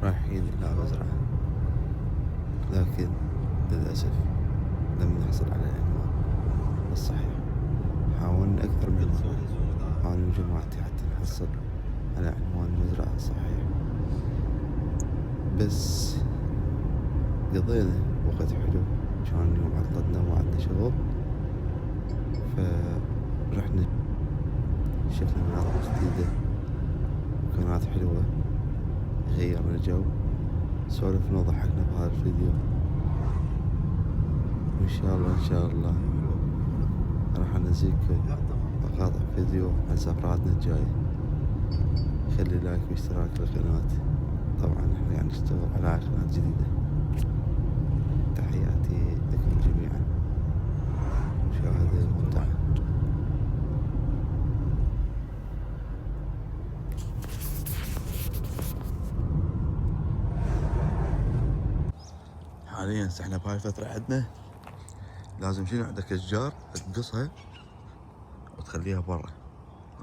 رايحين إلى مزرعة، لكن للأسف لم نحصل على العنوان الصحيح. حاولنا أكثر من مرة أنا وجماعتي حتى نحصل على عنوان المزرعة الصحيح، بس قضينا وقت حلو. كان يوم عطلتنا وما عندنا شغل، فرحنا شفنا مناظر جديدة وكانت حلوة، غيرنا الجو، سولفنا وضحكنا بهذا الفيديو. وإن شاء الله راح انزلكم مقاطع فيديو عن سفراتنا الجاية. خلي لايك واشتراك للقناة. طبعا احنا يعني نشتغل على قناة جديدة. تحياتي لكم جميعا، مشاهدة ممتعة. حاليا احنا بهاي الفترة عندنا لازم شنو، عندك اشجار تقصها وتخليها برا.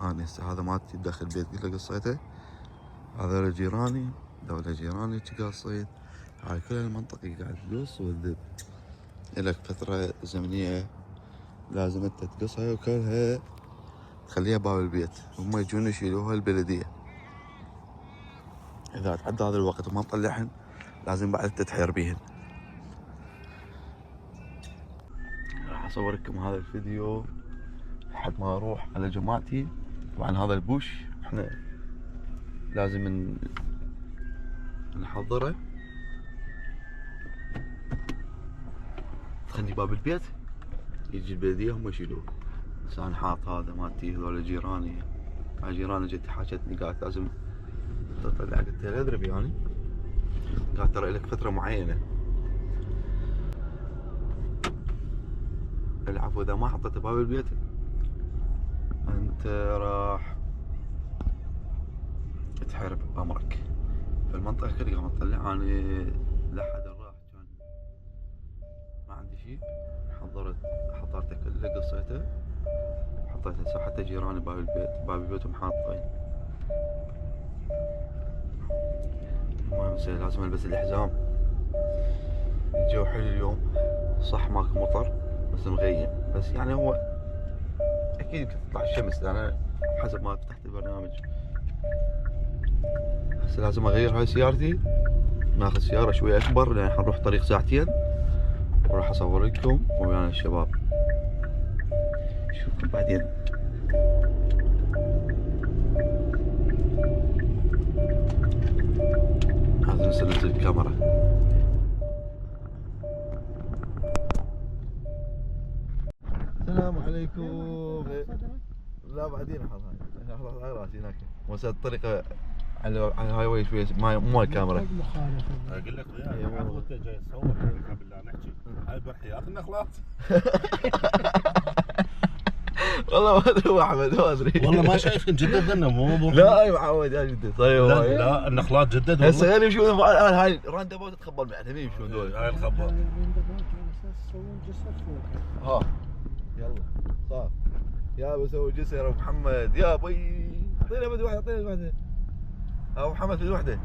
انا هسه هذا مالتي بداخل البيت قلت له قصيته، هذول جيراني دولة جيراني قاصين. هاي كل المنطقة قاعد تقص وتذب. لك فترة زمنية لازم انت تقصها وكلها تخليها باب البيت، هم يجون يشيلوها البلدية. اذا تعدى هذا الوقت وما نطلعهن لازم بعد انت تحير بيهن. راح اصور لكم هذا الفيديو لحد ما اروح على جماعتي. طبعا هذا البوش احنا لازم نحضره، تخلي باب البيت يجي البلدية هم يشيلوه. بس انا حاط هذا مالتي، هذول جيراني. هاي جيراني جت حاجتني قالت لازم تطلع، قلت لها اضرب يعني، قالت ترى لك فترة معينة. العفو، اذا ما حطيت باب البيت انت راح تحارب بامرك. فالمنطقة كلها قامت تطلع. انا لحد راح كان ما عندي شيء، حضرته كله قصيته وحطيته. حتى جيراني باب البيت حاطين. المهم لازم البس الحزام. الجو حلو اليوم، صح ماكو مطر بس مغيم، بس يعني هو اكيد يمكن تطلع الشمس. انا حسب ما فتحت البرنامج هسه لازم اغير هاي سيارتي، ناخذ سيارة شوية اكبر لان حنروح طريق ساعتين، وراح اصور لكم ويانا الشباب. اشوفكم بعدين. لازم ننزل الكاميرا. السلام عليكم. لا بعدين احط هاي راسي هناك وسط الطريقة على الهاي واي شوية مو الكاميرا. اقول لك وياي عفوا انت جاي تصور بالله نحكي هاي برحيات النخلات. والله ما ادري هو احمد، ما ادري والله ما شايفين جددنا مو موضوع. لا يا معود يا جدد طيب. لا النخلات جدد هسه خليهم يمشون هاي الراند ابوت تخبل معنا مين يمشون دول. هاي الخبر ها يلا صار يا بسوي جسر ابو محمد يا بي. اعطينا بدي واحده، اعطينا واحده ابو محمد، بدي واحده.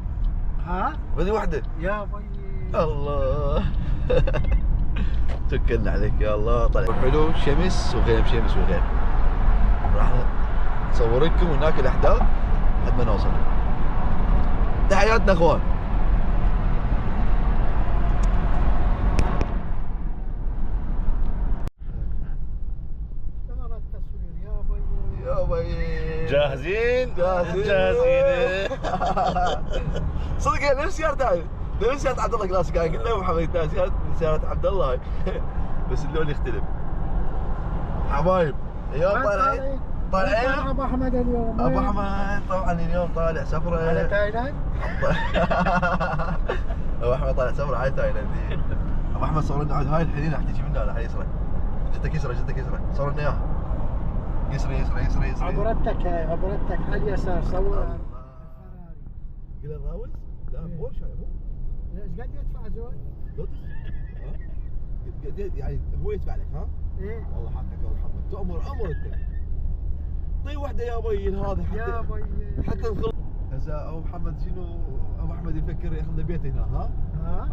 ها بدي واحده يا بي. الله. توكلنا عليك يا الله. طلع حلو، شمس وغيم، شمس وغيم. راح نصور لكم هناك الاحداث لحد ما نوصل. تحياتنا اخوان. استمر التصوير يا بي. يا بي جاهزين جاهزين. صدق نفس سيارة هاي، نفس سيارة عبد الله كلاسيك. قلت له محمد سيارة عبد الله هاي. بس اللون يختلف. حبايب اليوم طالعين ابو احمد اليوم. ابو احمد طبعا اليوم طالع سفره على تايلاند. ابو احمد طالع سفره على تايلاند. ابو احمد صور لنا هاي الحين راح تجي من هنا على يسرى. جدك يسرى، جدك يسرى، صور لنا اياها. يسرى يسرى يسرى يسرى. عبرتك على اليسار صور. قل الراوس؟ لا بوش هاي هو. ايش قاعد يدفع زول؟ لوتس؟ يعني هو يدفع لك ها؟ ايه والله حقك يا ابو محمد، تؤمر امر انت. طي وحده يا بي هذا يا حتى بي. حتى هسه ابو محمد شنو ابو احمد يفكر ياخذ له بيت هنا ها؟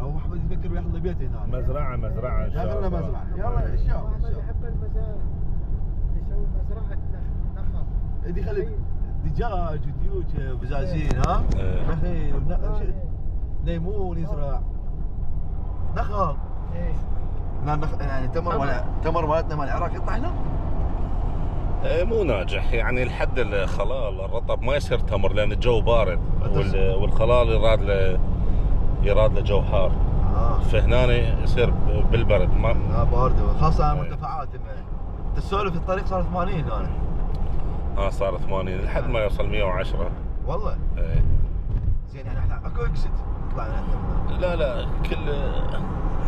ابو محمد يفكر ياخذ له بيت هنا. مزرعه ان شاء ياخذ له الله. مزرعه يلا ان شاء الله. محمد يحب المزارع، يسوي مزرعة نخل. يدي خلي دجاج وديوك بزازين ها؟ نخيل ليمون يزرع نخل. ايش؟ يعني تمر مالتنا مال العراق يطلع هنا؟ مو ناجح يعني لحد الخلال الرطب ما يصير تمر لان الجو بارد والخلال يراد له جو حار. فهنا يصير بالبرد ما بارد خاصة على المرتفعات. انت تسولف الطريق صار 80 هنا. صار 80 لحد ما يوصل 110 والله. ايه زين يعني احنا اكو اكسد طلعنا لا كل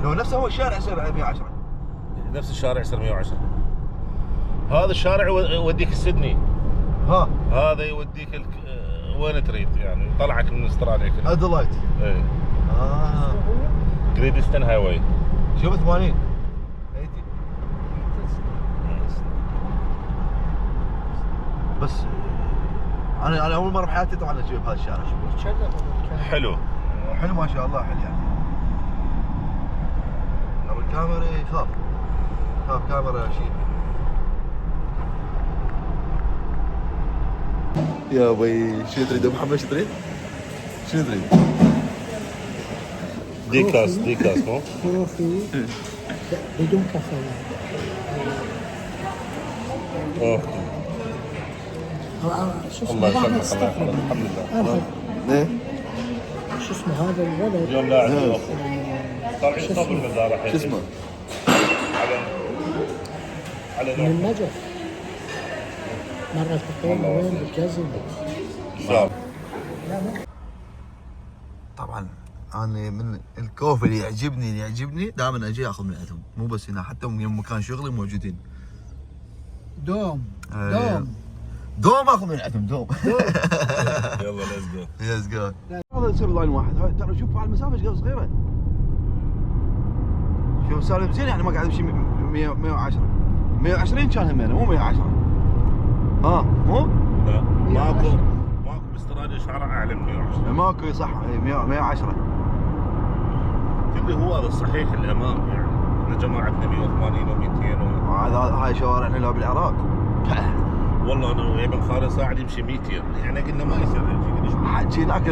لو نفسه هو الشارع يصير 110 نفس الشارع يصير 110. هذا الشارع يوديك سيدني. هذا يوديك وين تريد يعني طلعك من استراليا كله. ادلايد. ايه جريدستون هاي واي. شوف 80 بس انا اول مره بحياتي طبعا اشوف بهذا الشارع. حلو ما شاء الله حلو يعني. لو الكاميرا يخاف كاميرا شيء. يا بي شو تريد ابو محمد؟ شو تريد؟ ديكاس مو؟ كوفي بدون كافيين. شو اسمه؟ الله يسلمك الحمد لله. ايه شو اسمه هذا الولد؟ اليوم لا عندي طالعين صوب المزارع. شو اسمه؟ على من النجف. مرة التقينا وين بالجزم. طبعا انا من الكوفي اللي يعجبني دائما اجي اخذ من عندهم، مو بس هنا حتى من مكان شغلي موجودين. دوم اخذ من عندهم دوم. يلا ليتس جو. هذا يصير لاين واحد. ترى شوف على المسافه ايش قد صغيره. شوف سالم زين يعني ما قاعد يمشي 110 120 كان همينه مو 110. مو؟ لا ماكو باستراليا شارع اعلى من 110. ماكو صح 110. تدري هو هذا الصحيح الامام يعني احنا جماعتنا 180 و200 هاي شوارعنا لو بالعراق. والله انا ويا ابن خالد صاعد يمشي 200 يعني قلنا ما يصير حكي هناك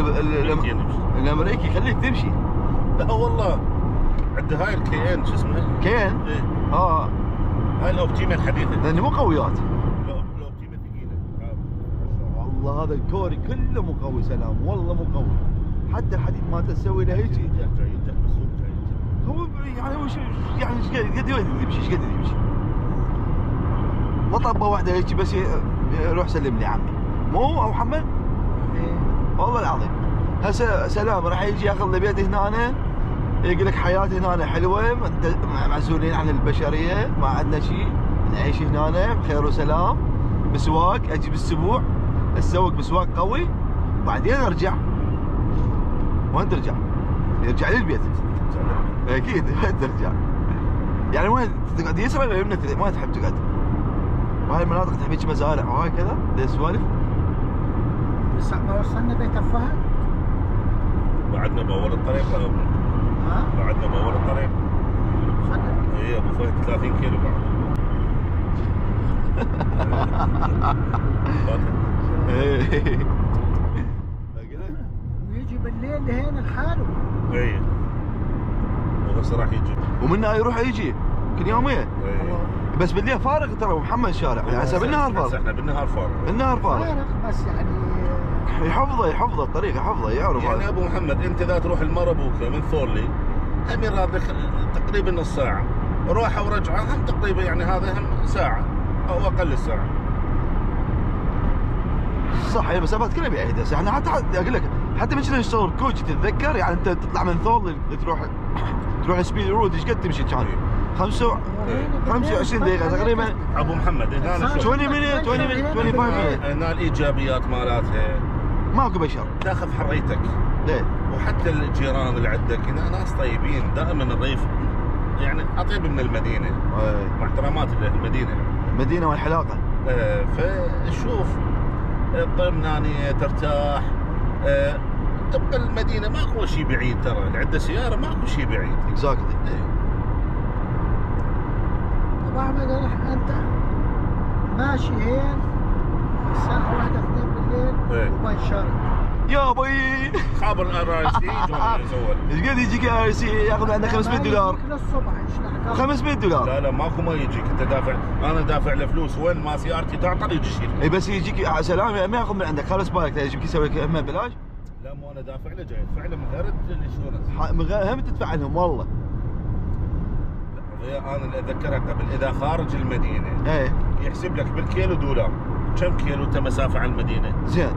الامريكي يخليك تمشي. لا والله عنده هاي الكي ان شو اسمه؟ كين؟ ايه هاي الاوبتيما الحديثه لان مو قويات. الاوبتيما ثقيله. والله هذا الكوري كله مو قوي سلام والله مو قوي. حتى الحديد ما تسوي له هيك. جاي بالسوق جاي. هو يعني وش يعني ايش قد يمشي ايش قد يمشي. وطبه واحده هيك بس يروح سلم لي عمي. مو ابو محمد؟ والله العظيم. هسه سلام راح يجي ياخذ لي بيت هنا يقول لك حياتي هنا حلوه معزولين عن البشريه ما عندنا شيء نعيش هنا بخير وسلام بسواق اجي بالاسبوع اسوق بسواق قوي بعدين ارجع. وين ترجع؟ يرجع لي البيت. اكيد وين ترجع؟ يعني وين تقعد يسرى ولا يمنى ما تحب تقعد؟ وهاي المناطق تحب هيك مزارع وهاي كذا ذي السوالف. لسه ما وصلنا بيت الفهد؟ بعدنا باول الطريق بعدنا باول الطريق. صدق؟ اي ابو فهد 30 كيلو بعد. ويجي بالليل لهنا لحاله. اي وهسه راح يجي ومنها يروح يجي كل يومين. بس بالليل فارغ ترى ابو محمد الشارع يعني هسه بالنهار فارغ. احنا بالنهار فارغ. بس يعني يحفظه الطريق يحفظه يعرف يعني ابو محمد انت اذا تروح المربوكه من ثورلي هم يراد تقريبا نص ساعه روحه ورجعه هم تقريبا يعني هذا هم ساعه او اقل الساعه. صح المسافات كلها بعيده هسه احنا حتى اقول لك حتى من كنا نشتغل كوتش تتذكر يعني انت تطلع من ثورلي تروح سبيد رود ايش قد تمشي كان؟ 25 دقيقة تقريبا. ابو محمد هنا 20 minutes 25 minutes. هنا الايجابيات مالتها ماكو بشر تاخذ حريتك. ليه؟ وحتى الجيران اللي عندك هنا ناس طيبين دائما الريف يعني اطيب من المدينه. مع احترامات المدينه. المدينة والحلاقة. فشوف الطمنانية ترتاح طبق المدينه ماكو شيء بعيد، ترى اللي عنده سياره ماكو شيء بعيد. اكزاكتلي. ابو احمد انت ماشي هين الساعه 1 2 بالليل وبنشرط يا بي خابر الار سي ايش قد يجيك ار سي ياخذ عندك 500 دولار للصبح ايش 500 دولار. لا ماكو ما يجيك، انت دافع، انا دافع له فلوس، وين ما سيارتي تعطل يجي يشيل. اي بس يجيك سلام ما ياخذ من عندك، خلاص بالك يجيك يسوي لك هم ببلاش. لا مو انا دافع له، جاي ادفع له من غير الانشورنس. من غير هم تدفع لهم والله. لا انا اللي اتذكرها قبل، اذا خارج المدينه ايه يحسب لك بالكيلو دولار، كم كيلو انت مسافه عن المدينه؟ زين.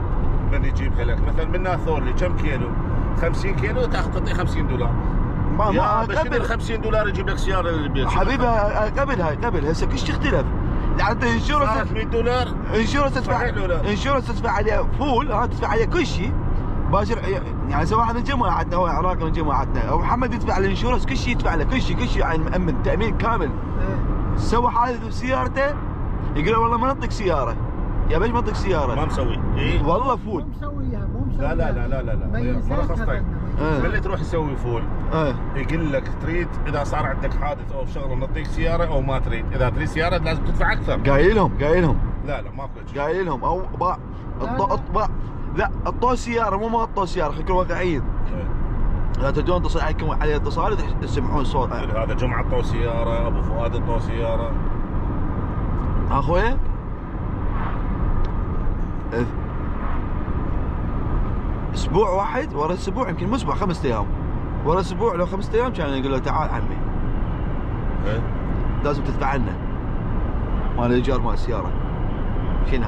من يجيبها لك مثلا من ناثورلي كم كيلو؟ 50 كيلو تاخذ تعطيه 50 دولار. ما قبل 50 دولار يجيب لك سياره للبيت حبيبي. قبل هسه كل شيء اختلف. انت انشورنس صارت 100 دولار انشورنس تدفع عليه فول، تدفع عليه كل شيء باشر. يعني سواء واحد من جماعتنا هو عراقي من جماعتنا او محمد يدفع على الانشورنس، كل شيء يدفع عليه، كل شيء يعني مأمن تأمين كامل. سوى حادث بسيارته يقول والله ما نعطيك سياره. يا بيش ما نعطيك سياره؟ ما مسوي. اي والله فول. مو مسويها لا رخصتك. اللي تروح يسوي فول يقول لك تريد اذا صار عندك حادث او شغله نعطيك سياره او ما تريد، اذا تريد سياره لازم تدفع اكثر. قايلهم لا ماكو شيء قايلهم او لا اعطوه سياره، مو ما اعطوه سياره، خليكم واقعيين. لا تدون اتصل عليكم على اتصال تسمعون صوت. هذا جمعه اعطوه سياره، ابو فؤاد اعطوه سياره. اخويا اسبوع واحد ورا اسبوع، يمكن مو اسبوع، 5 ايام ورا اسبوع، لو 5 ايام كان يقول له تعال عمي لازم تدفع لنا مال الايجار مال السياره. شنو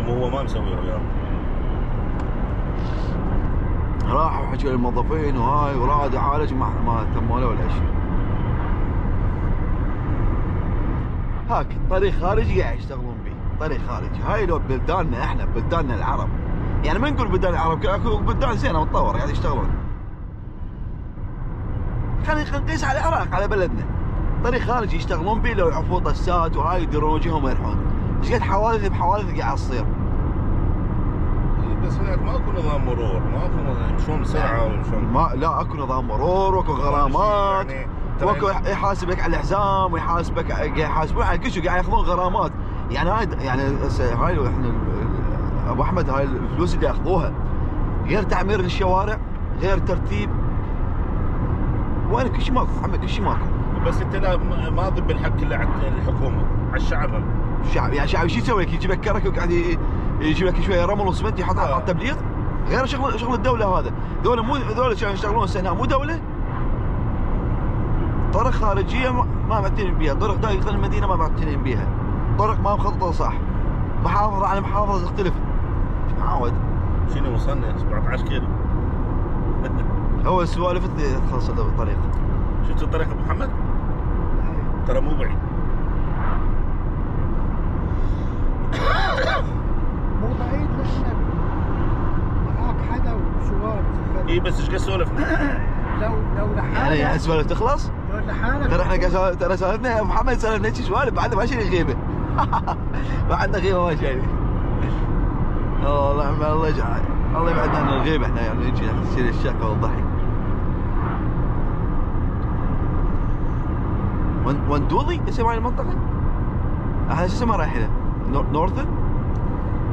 هو ما مسوي وياه. راح وحكى للموظفين وهاي وراد يعالج ما تموا له ولا شيء. هاك طريق خارجي قاعد يشتغلون به، طريق خارجي. هاي لو بلداننا احنا، بلداننا العرب، يعني ما نقول بلدان العرب، اكو بلدان زينه متطوره قاعد يشتغلون. خلينا نقيس على العراق، على بلدنا طريق خارجي يشتغلون به، لو يعرفون طسات وهاي يديرون وجههم ويروحون. ايش قد حوادث بحوادث قاعد تصير. بس هناك ماكو نظام مرور، ماكو يمشون بسرعه ويمشون. ما لا اكو نظام مرور، واكو غرامات، يعني واكو يحاسبك على الحزام، ويحاسبك يحاسبون على كل شيء، قاعد ياخذون غرامات. يعني هاي هاي احنا ابو احمد، هاي الفلوس اللي ياخذوها غير تعمير الشوارع، غير ترتيب، وين كل شيء ماكو محمد، كل شيء ماكو. بس انت لا ما ضب الحق الا على الحكومه، على الشعب. الشعب يعني الشعب شو يسوي لك؟ يجيب لك كرك وقاعد يجيب لك شويه رمل وسمنت يحط على التبليط، غير شغل الدوله هذا. ذولا مو ذولا كانوا يشتغلون سنه، مو دوله. طرق خارجيه ما معتنين بيها، طرق داخل المدينه ما معتنين بيها، طرق ما مخططه صح، محافظه على محافظه تختلف. معود شنو وصلنا 17 كيلو. هو السوالف تخلص الطريق. شفت الطريق ابو محمد؟ ترى مو بعيد. مو بعيد لانك معاك حدا وسوالف. اي بس ايش قد سولفنا؟ لو لحالك يعني السوالف تخلص؟ لو لحالك ترى احنا ترى سولفنا يا محمد، سولفنا شي سوالف بعد ما شيء غيبه. ما عندنا غيبه ما شيء. الله يجعل الله يبعدنا عن الغيبه، احنا يعني نجي نصير الشقه والضحك. وندوضي اسم هاي المنطقه؟ احنا شو اسمها رايحين؟ نورثن؟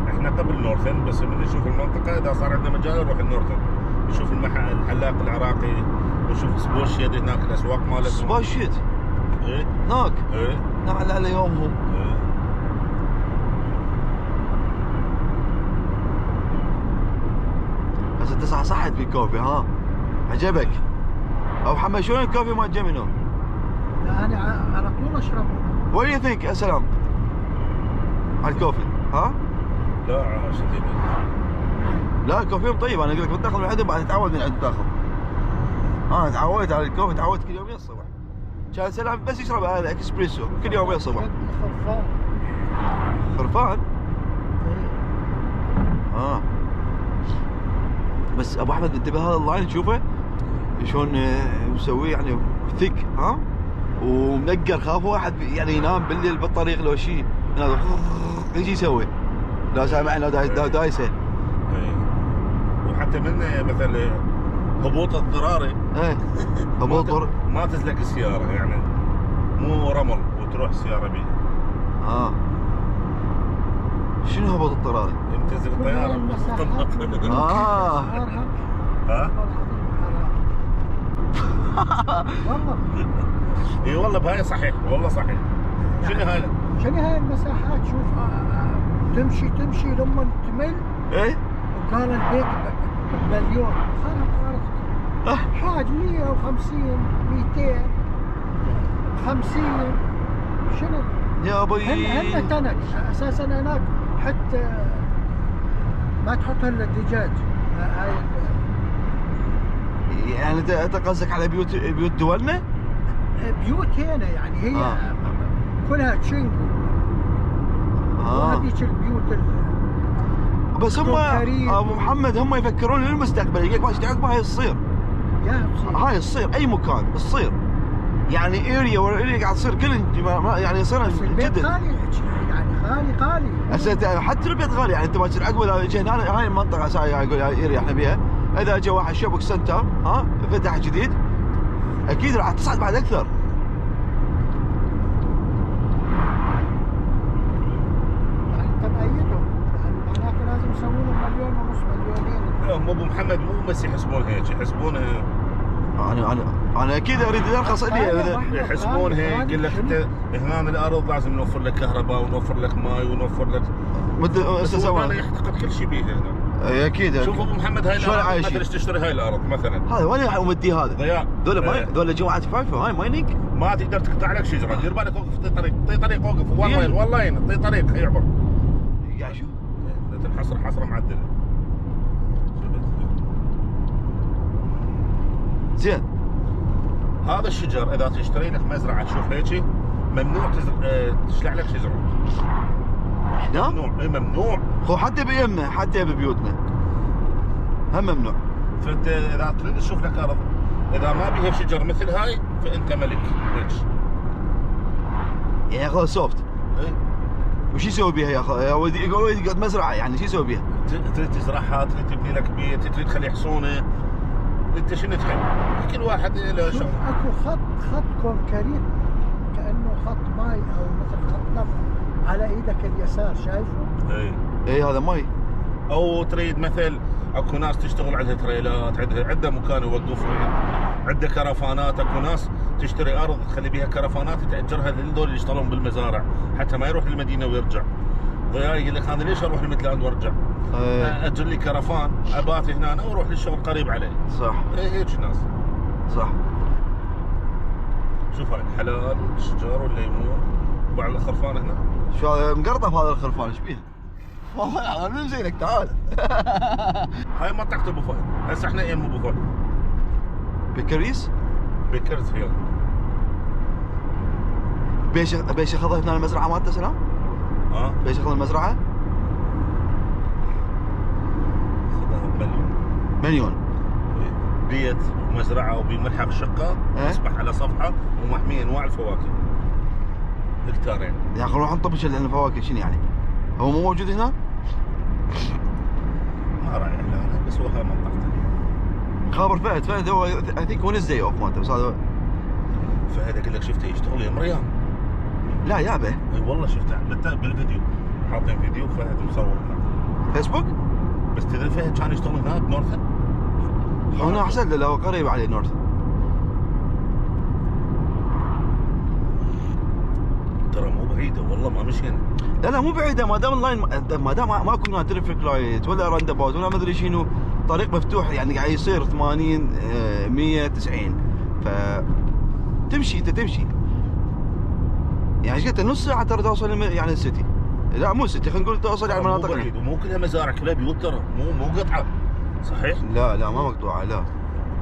احنا قبل نورثن، بس من نشوف المنطقه اذا صار عندنا مجال نروح النورثن، نشوف الحلاق العراقي، ونشوف سبوشيد هناك الاسواق مالتهم. سبوشيد؟ ايه هناك؟ ايه نعم على يومهم. ايه بس انت صحت بالكوفي ها؟ عجبك؟ او محمد شلون الكوفي مال جيمينو؟ لا انا على طول اشربه. What do you think يا سلام؟ على الكوفي ها؟ لا شديد. لا الكوفي طيب، انا اقول لك بتاخذ من عندهم بعد تتعود من عند تاخذ. انا تعودت على الكوفي، تعودت كل يومين الصبح. كان سلام بس يشرب هذا اكسبريسو كل يومين الصبح. خرفان. خرفان؟ بس ابو احمد انتبه هذا اللاين تشوفه شلون مسويه يعني ثيك ها؟ ومنقر، خاف واحد يعني ينام بالليل بالطريق لو شيء ايش يسوي؟ لو سامع لو دايسه حتى من مثل هبوط اضطراري ايه هبوط ما تزلق السياره، يعني مو رمل وتروح السياره بيه. شنو هبوط اضطراري؟ تنزل الطياره ها؟ والله اي والله بهاي صحيح، والله صحيح. شنو هاي؟ شنو هاي المساحات؟ شوف تمشي لما تمل. ايه وكان البيت بمليون، خرب ارض حاج 150 250 شنو؟ يا ابوي هم تنك اساسا هناك حتى ما تحط الا الدجاج. هاي يعني انت قصدك على بيوت دولنا؟ بيوت هنا يعني هي كلها تشنجو. وهذيك البيوت بس هم ابو محمد هم يفكرون للمستقبل، يقول لك عقبها هاي تصير. هاي تصير اي مكان تصير، يعني اريا ورا اريا قاعد تصير كل يعني يصير جد غالي، يعني غالي هسه حتى البيت غالي. يعني انت ما تصير عقب اذا اجى هنا هاي المنطقه يقول هاي اريا احنا بيها، اذا اجى واحد شوبك سنتر فتح جديد اكيد راح تصعد بعد اكثر. لازم يسوون 1.5 مليون لا مو ابو محمد، مو بس يحسبون هيك، يحسبونها. انا اكيد اريد ارخص لي. يحسبون هيك، يقول لك انت هنا الارض لازم نوفر لك كهرباء ونوفر لك ماي ونوفر لك مثل هذا يحتقر كل شيء بيه هنا. اكيد. شوف ابو محمد هاي الارض ما تدري تشتري هاي الارض مثلا، هذا وين راح امدي هذا؟ ضياع ذولا جماعه فايفه هاي مايننج، ما تقدر تقطع لك شجره. دير بالك وقف طي طريق وقف والله طي طريق يعبر. قاعد شوف تنحصر حصره معدله. زين هذا الشجر اذا تشتري لك مزرعه تشوف هيك ممنوع تشلع لك شجره. هنا؟ ممنوع. اي ممنوع. هو حتى بيمنا حتى ببيوتنا هم ممنوع. فانت اذا تريد تشوف لك ارض اذا ما بيها شجر مثل هاي فانت ملك هيك. يعني ياخذها سوفت. اي وش يسوي بيها يا اخي؟ يقول يقعد مزرعه، يعني شو يسوي بيها؟ تريد تزرعها، تريد تبني لك بيت، تريد تخلي حصونه، انت شنو تحب؟ كل واحد له شغل. اكو خط كونكريت كانه خط ماي او مثل خط نفط على ايدك اليسار، شايفه؟ اي هذا ماي. او تريد مثل اكو ناس تشتغل عندها تريلات، عندها مكان يوقفون، عندها كرفانات. اكو ناس تشتري ارض تخلي بيها كرفانات تاجرها للدول اللي يشتغلون بالمزارع حتى ما يروح للمدينه ويرجع. ضياء يقول لك انا ليش اروح لميدلاند وارجع؟ اجر لي كرفان ابات هنا واروح للشغل قريب علي. صح. هيك ناس. صح. شوف هاي الحلال الشجر والليمون وبعد الخرفان هنا. شو هذا مقرطف هذا الخرفان ايش بيه؟ والله انا من زينك تعال. هاي منطقة ابو فهد، هسه احنا ايام ابو فهد. بكريس؟ بكرز هيل. بيش ياخذها هنا المزرعة مالته سلام؟ بيش ياخذ المزرعة؟ خذها مليون. بيت ومزرعة وبملحق شقة، يسبح على صفحة ومحمية انواع الفواكه. هكتارين. يا اخي نروح نطبش الفواكه شنو يعني؟ هو مو موجود هنا؟ ما رايح لا بس هو هاي منطقته. خابر فهد هو اي ثينك ونزداي اوف مالته بس هذا فهد اقول لك شفته يشتغل يا مريم. لا يابه. اي والله شفته بالفيديو، حاطين فيديو فهد مصور هناك. فيسبوك؟ بس تدري فهد كان يشتغل هناك بنورثن؟ هنا احسن له لو قريب عليه نورث. ترى مو بعيده والله ما مشينا. لا مو بعيده ما دام اللاين ما دام ماكو هنا ترافيك لايت ولا راند اباوت ولا ما ادري شنو، طريق مفتوح يعني قاعد يصير 80 100 90 فتمشي انت تمشي يعني ايش قلت نص ساعه ترى توصل يعني السيتي. لا مو السيتي خلينا نقول توصل يعني مناطق بعيد ومو كلها مزارع كلها بيوت ترى مو قطعه صحيح؟ لا ما مقطوعه لا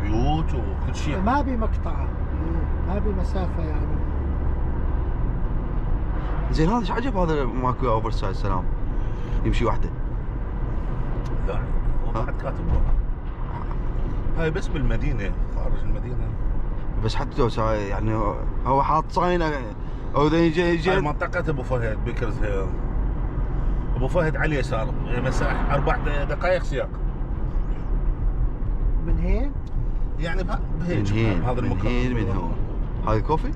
بيوت وكل شيء ما بي مقطعه ما بي مسافه يعني. زين هذا ايش عجب هذا ماكو اوفر سايز سلام يمشي وحده. لا هو بعد كاتب ورا هاي بس بالمدينه خارج المدينه بس حتى يعني هو حاط صاين او اذا يجي هاي منطقه ابو فهد بيكرز هيل. ابو فهد على اليسار مساحه 4 دقائق سياق. من هين؟ يعني بهيج بهذا المكان. من هون. هذا كوفي؟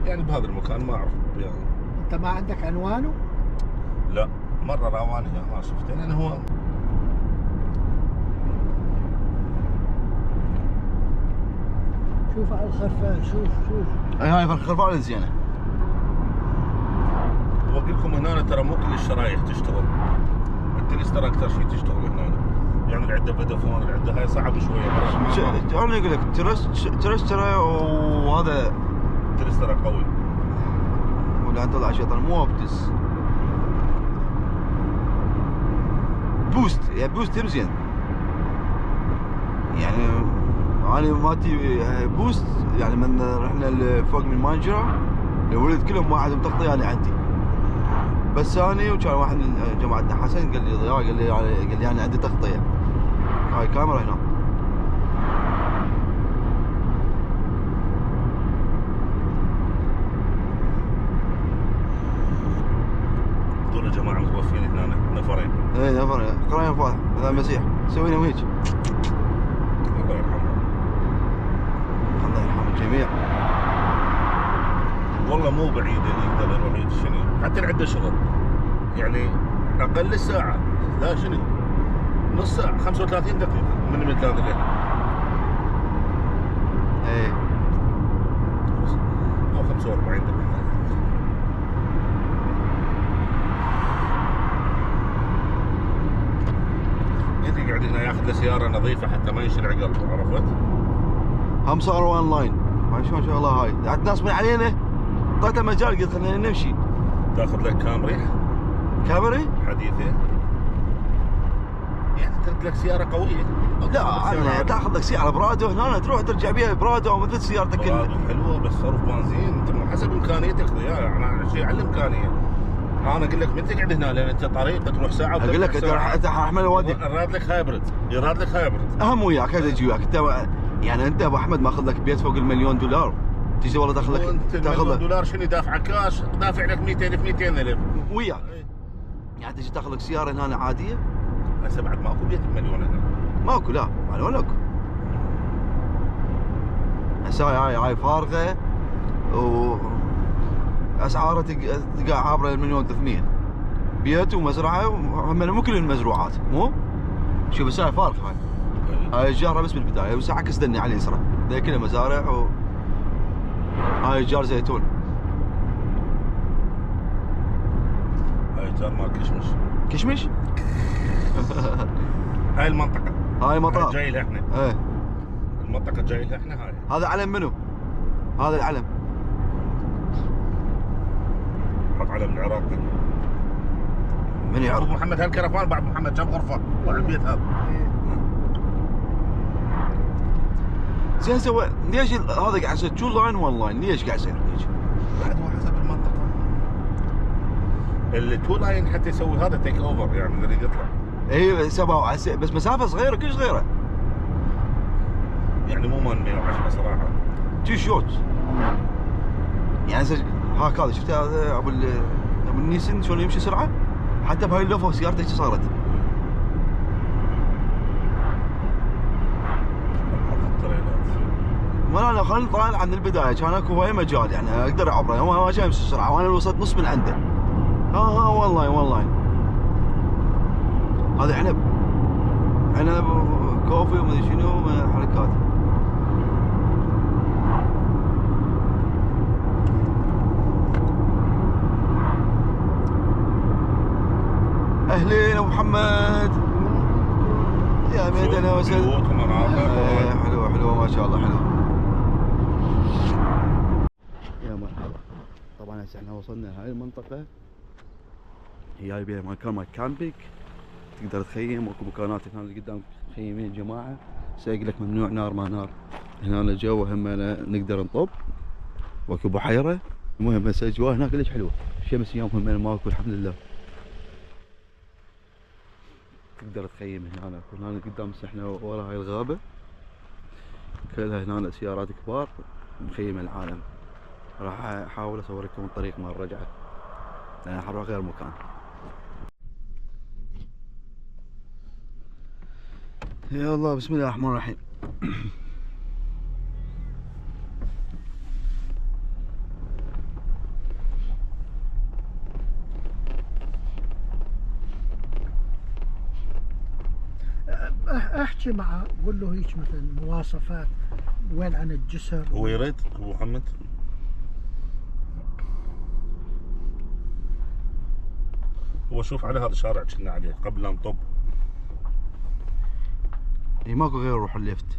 يعني بهذا المكان ما اعرف يعني. انت ما عندك عنوانه؟ لا مره راواني ما شفته لان هو شوف على الخرفان، شوف اي هاي الخرفان زينه. واقول لكم هنا ترى مو كل الشرايح تشتغل، التليس ترى اكثر شيء تشتغل هنا. يعني اللي عنده فودافون اللي عنده هاي صعب شويه. انا اقول لك ترست ترى وهذا التليس ترى قوي. ولا طلع شيطان مو اوبتس بوست، يعني بوست مزين. يعني انا مالتي بوست، يعني من رحنا فوق من مانجرا الولد كلهم ما عندهم تغطيه انا عندي. بس اني وكان واحد من جماعتنا حسن قال لي ضياء، قال لي انا عندي تغطيه. هاي كاميرا هنا. دول جماعه متوفين هنا نفرين. اي نفرين قرين فاضح هذا المسيح سوينا وهيك. الله يرحمه. الله يرحم الجميع. والله مو بعيد اللي يقدر يروح شنو، حتى اللي عنده شغل يعني اقل ساعه، لا شنو نص ساعه 35 دقيقه من مكان الليل. ايه او 45 دقيقه. انت قاعد هنا ياخذ له سياره نظيفه حتى ما ينشرع قلبه، عرفت؟ هم صاروا اون لاين ما شاء الله. هاي ناس من علينا اعطيته مجال قلت خلينا نمشي. تاخذ لك كامري كامري حديثه، يعني ترد لك سياره قويه. لا تاخذ لك سياره برادو هنا تروح ترجع بيها برادو مثل سيارتك. برادو حلوه بس صرف بنزين، انت مو حسب امكانيتك يا انا شيء على الامكانيه. انا اقول لك من تقعد هنا لان انت طريق تروح ساعه. اقول لك انت احمل اوديك. يراد لك هايبرد، يراد لك هايبرد. اهم وياك هذا يجي وياك انت. يعني انت ابو احمد ماخذ لك بيت فوق $1,000,000 تجي والله تاخذ لك $1,000,000 شنو دافع كاش، دافع لك 200,000 200,000 وياك. يعني تجي تاخذ لك سياره هنا عاديه. هسه بعد ماكو بيت بمليون هنا. ماكو لا ولا اكو. هسه هاي فارغه واسعارها تلقى عابره $1,300,000 بيت ومزرعه مو كل المزروعات مو. شوف بس هاي فارغه. هاي الجاره بس بالبدايه بس عكس دني على اليسرى ذي كلها مزارع هاي جار زيتون. هاي جار مال كشمش. كشمش؟ هاي المنطقه، هاي مطار جاي لها احنا. ايه المنطقه جاي لها احنا. هاي هذا علم منو؟ هذا العلم حط علم العراق. من يعرف؟ ابو محمد هالكرفان بعد محمد كم غرفه بعد البيت هذا. زين سوى ليش هذا قاعد يصير تو لاين وان لاين؟ ليش قاعد يصير هيك؟ بعد هو حسب المنطقه. التو لاين حتى يسوي هذا تيك اوفر يعني يريد يطلع. اي سبعة بس مسافه صغيره كلش صغيره. يعني مو مال 110 صراحه. تو شوت. يعني هاك هذا شفت هذا ابو النيسن شلون يمشي سرعه؟ حتى بهاي اللوفه سيارته ايش صارت؟ لا خلينا نطالع عن البدايه كان اكو هاي مجال يعني اقدر اعبره. هو ما كان يمشي بسرعه وانا وصلت نص من عنده. ها والله هذا عنب كوفي ومدري شنو من الحركات. اهلين ابو محمد يا ميدنا وسهلا. حلوه ما شاء الله حلوه. يا مرحبا. طبعا هسه احنا وصلنا هاي المنطقه هي بيها مكان مال كامبينج تقدر تخيم. واكو مكانات هنا اللي قدام مخيمين جماعه. سيقول لك ممنوع نار ما نار. هنا الجو هم نقدر نطب. واكو بحيره. المهم هسه اجواء هناك كلش حلوه. الشمس يوم هم ماكو الحمد لله. تقدر تخيم هنا. هنا قدام احنا ورا هاي الغابه كلها هنا سيارات كبار مخيم العالم. راح احاول اصور لكم الطريق مال الرجعه لان حروح غير مكان. يا الله بسم الله الرحمن الرحيم. احكي معه قول له هيك مثلا مواصفات وين عن الجسر. هو يريد ابو محمد. هو شوف على هذا الشارع كنا عليه قبل لا نطب. اي ماكو غير نروح الليفت.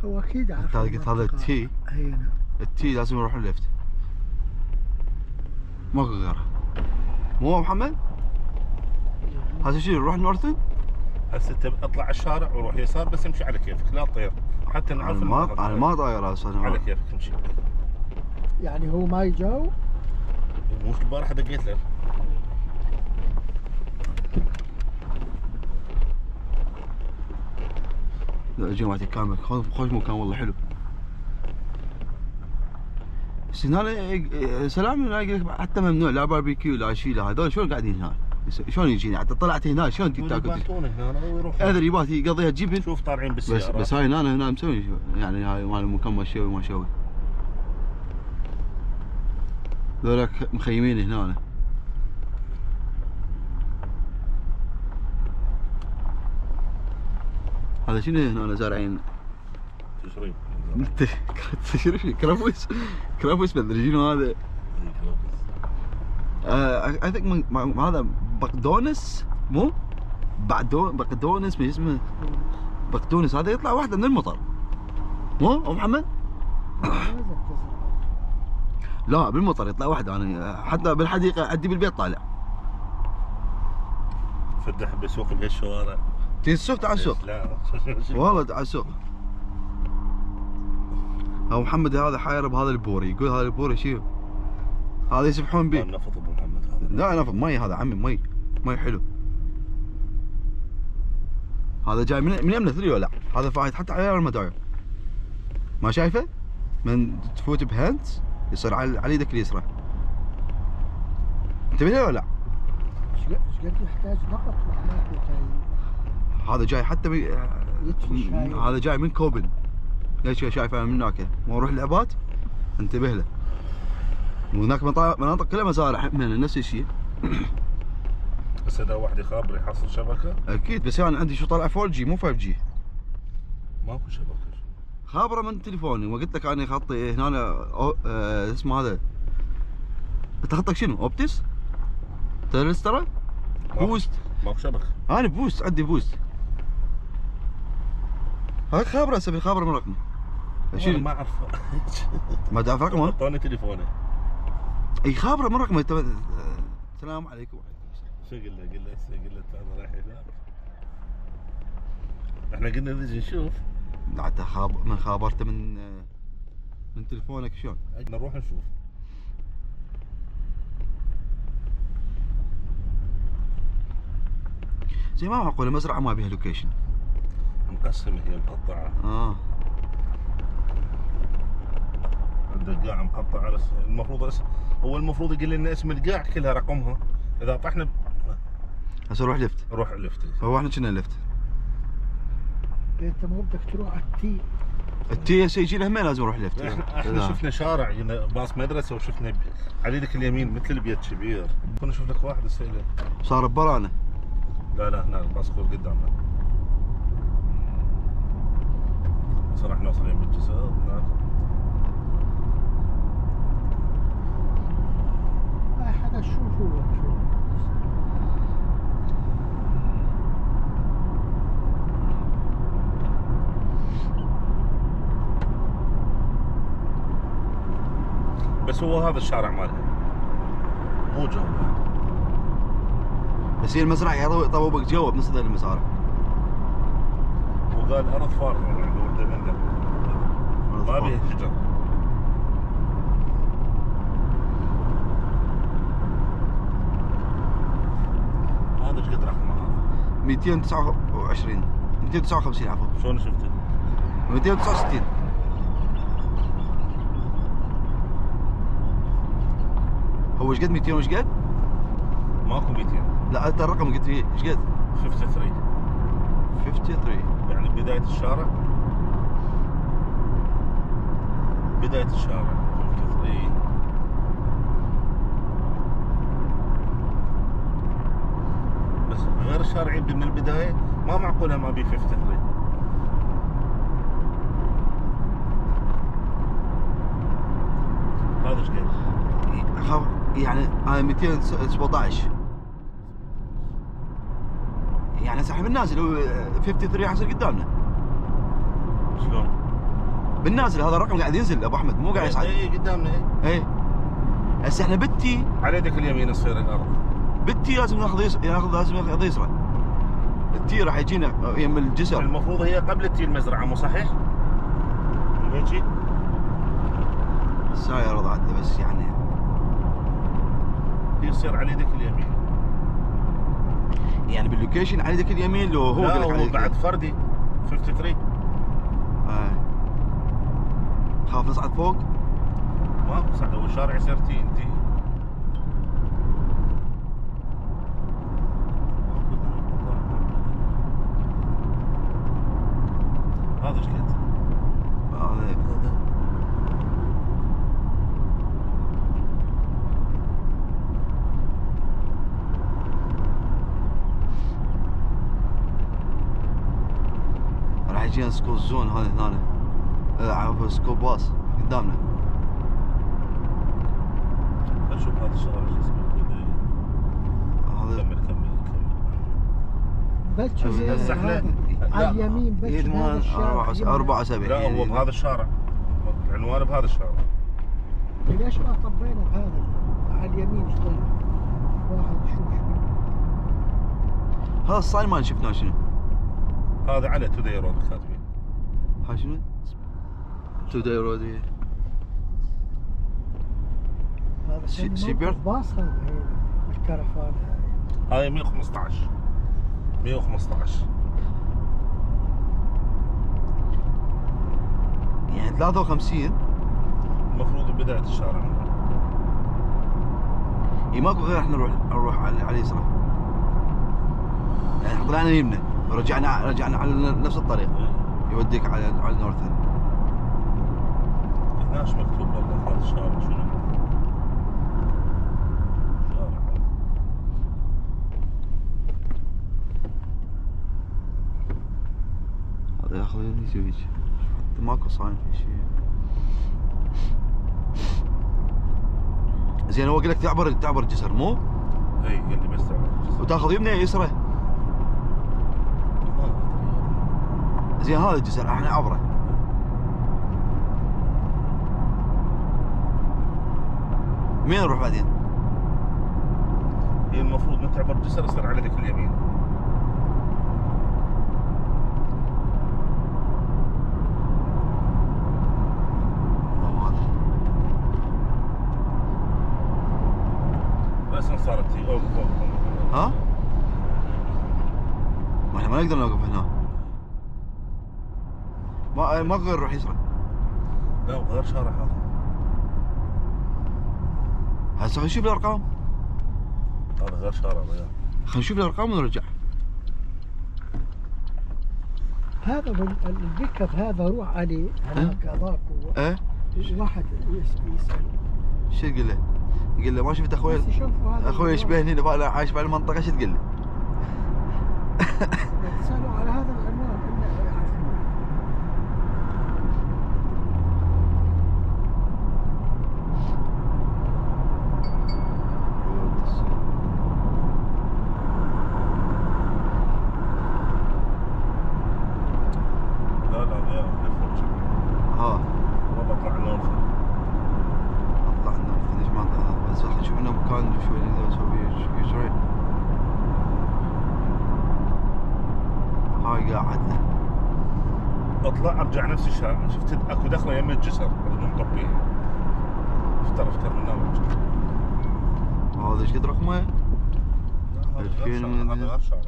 هو اكيد عارف. انت قلت هذا التي. اي نعم. التي لازم نروح الليفت. ماكو غيره. مو هو محمد؟ هذا شنو نروح نورثن؟ هسه اطلع على الشارع وروح يسار بس امشي على كيفك لا تطير حتى نعرف انا ما طاير اصلا. على كيفك امشي. يعني هو ما يجاوب؟ مش البارحه دقيت له. لا جماعة الكامل خوش مكان والله حلو. بس هنا سلام هنا يقول لك حتى ممنوع لا باربيكيو لا شيء لا هذول شلون قاعدين هنا؟ شلون يجيني حتى طلعت هنا شلون تاكل؟ يباتون هنا ويروح ادري يبات يقضيها جبن. شوف طالعين بالسيارات. بس هاي هنا مسوي يعني هاي مال المكان ما شوي ما شوي. ذولاك مخيمين هنا. هذا شنو هنا زارعين؟ تشريب. تشريب كرافوس مدري شنو هذا. اي ثينك هذا بقدونس مو؟ بقدونس ما اسمه بقدونس. هذا يطلع واحده من المطر مو ابو محمد؟ لا بالمطر يطلع واحده. انا حتى بالحديقه عندي بالبيت طالع. فتح بسوق بهالشوارع. تيجي السوق تعال السوق. لا والله تعال السوق. ابو محمد هذا حاير بهذا البوري. يقول هذا البوري شيء هذا يسبحون به. نفط ابو محمد هذا. لا نفط مي هذا عمي مي حلو. هذا جاي من يمنا تدري ولا لا؟ هذا فايت حتى على المداير. ما شايفه؟ من تفوت بهانت يصير على يدك اليسرى. انتبه ولا لا؟ ايش قد يحتاج نقط معناته جاي. هذا جاي حتى هذا جاي من كوبن. ليش شايفه من هناك؟ ما نروح العباد انتبه له. وهناك مناطق كلها مزارع من نفس الشيء. بس اذا واحد يخابر يحصل شبكه؟ اكيد بس انا عندي شو طالع 4G مو 5G. ماكو شبكه. خابره من تليفوني وقلت لك انا خطي هنا اسمه هذا. انت خطك شنو؟ اوبتس؟ ترى؟ بوست. ماكو شبكه. انا بوست عندي بوست. هاي خابره اسوي خابره من رقمي. والله ما اعرف. ما تعرف رقمه؟ اعطوني تليفوني. اي خابره من رقمه. السلام عليكم. شو قل له انا رايح هناك. احنا قلنا نجي نشوف. لا انت من خابرته من تليفونك شلون؟ نروح نشوف. زي ما معقوله مزرعه ما بيها لوكيشن. مقسمه هي مقطعه. القاع مقطعه. المفروض هو المفروض يقول لنا اسم القاع كلها رقمها. اذا طحنا هسه روح ليفت. روح ليفت. هو احنا كنا ليفت. انت مو بدك تروح على التي هسه يجينا همين لازم نروح ليفت. احنا شفنا شارع باص مدرسه وشفنا على يدك اليمين مثل البيت كبير. كنا نشوف لك واحد السيله. صار ببرانا. لا هنا الباسكور قدامنا. هسه راح نوصل يم الجسر هناك. ما حدا شوف هو شو. بس هو هذا الشارع مالها مو جو. بس هي المزرعه يطوبك جوا بنص ذي المزارع. وقال ارض فارغه يعني ورده منه ما بيها شجر. هذا ايش قد رقمه هذا؟ 259 عفوا. شلون شفته؟ 269. هو ايش قد 200 وايش قد؟ ماكو 200. لا انت الرقم قلت لي ايش قد؟ 53. 53. يعني بداية الشارع. بداية الشارع 53. بس غير الشارع يبدي من البداية، ما معقولة ما بي 53. هذا ايش قد؟ يعني انا 217 يعني هسه احنا بالنازل 53 راح يصير قدامنا. شلون؟ بالنازل هذا الرقم قاعد ينزل ابو احمد، مو قاعد يصعد. اي قدامنا اي هسه احنا بالتي على يدك اليمين تصير الارض. بالتي لازم لازم ياخذ يسرى. التي راح يجينا يم الجسر. المفروض هي قبل التي المزرعة، مو صحيح؟ هيجي الساير رضعت بس يعني يصير على يدك اليمين. يعني باللوكيشن على يدك اليمين لو هو لا قال لك على هو يدك بعد فردي 53. خاف نصعد فوق. ماكو صعد، هو الشارع يصير تي. هذا ايش قد؟ راح يجينا سكول زون هذا هنا. عفوا سكول باص قدامنا. نشوف هذا الشارع شو اسمه. هذا كمل. بتشوف الزحلة. على اليمين بتشوف هذا الشارع 74. لا هو بهذا الشارع، العنوان بهذا الشارع. ليش ما طبينا بهذا على اليمين شوي؟ واحد يشوف شوي. هذا الصايل ما شفناه شنو؟ هذا على توداي رود كاتبين. هاي شنو؟ توداي رود. هذا سيبير؟ باص هذا الكرفان هاي 115. يعني 53 المفروض بداية الشارع. ماكو غير احنا نروح على اليسرى. يعني طلعنا يمنا رجعنا على نفس الطريق يوديك على النورثن. هناش مكتوب والله هذا الشارع شنو؟ شارع هذا ياخذ يسوي ماكو صاين في شيء. زين هو قال لك تعبر الجسر مو؟ اي قال لي بس تعبر الجسر. وتاخذ يمنى يسرى. زين هذا الجسر احنا عبره. مين نروح بعدين؟ هي المفروض من تعبر الجسر يصير على يدك اليمين. بس صارت تي اوقف. ها؟ ما احنا ما نقدر نوقف هنا. ما غير نروح يسرى. لا غير شارع هذا. هسه خلينا نشوف الارقام. هذا غير شارع ريال. خلينا نشوف الارقام ونرجع. هذا البيك اب هذا روح عليه هناك هذاك. ايه؟ واحد يسأل شو تقول له؟ يقول له ما شفت اخوي؟ اخوي يشبهني انا عايش بهالمنطقه، شو تقول له؟ تسألوا على هذا العنوان إنه يعرفونه. لا ها والله طلع النورث. اطلع النورث. ليش ما طلع؟ بس خلينا نشوف لنا مكان شوي نقدر نسوي يسرى. هاي قاعدنا. اطلع ارجع نفس الشارع. شفت اكو دخله يم الجسر بدنا نطبيها. افتر من نورث. هذا ايش قد رقمه؟ هذا غير شارع. هذا غير شارع.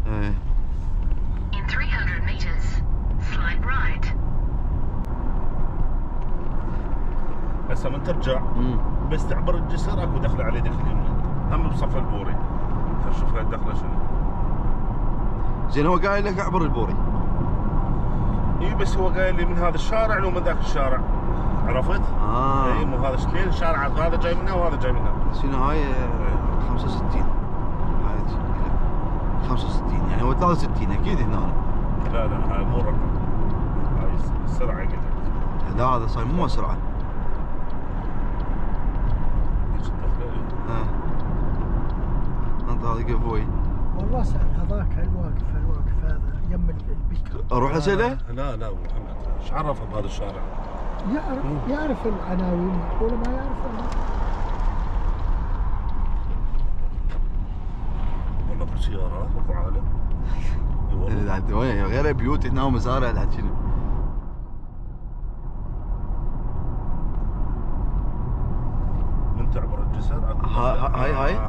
ايه. In 300 meters, slide right. هسه من ترجع بس تعبر الجسر اكو دخله عليه دخل يمين هم بصف البوري. خل نشوف هاي الدخله شنو. زين هو قايل لك اعبر البوري. اي بس هو قايل لي من هذا الشارع لو من ذاك الشارع. عرفت؟ اي مو هذا اثنين شارعات، هذا جاي منها وهذا جاي منها. شنو هاي 65 هاي 65 يعني هو 63 اكيد هنا. لا هاي مو الرقم، هاي السرعه قلت. لا هذا صاير مو سرعه. انت هذا قفوي. والله اسال هذاك الواقف هذا يم البيك. اروح اساله؟ لا ابو محمد ايش عرفه بهذا الشارع؟ يعرف العناوين ولا ما يعرفها؟ والله اكو سيارات واكو عالم. اي والله. وين غير بيوت هنا ومزارع لحد شنو؟ من تعبر الجسر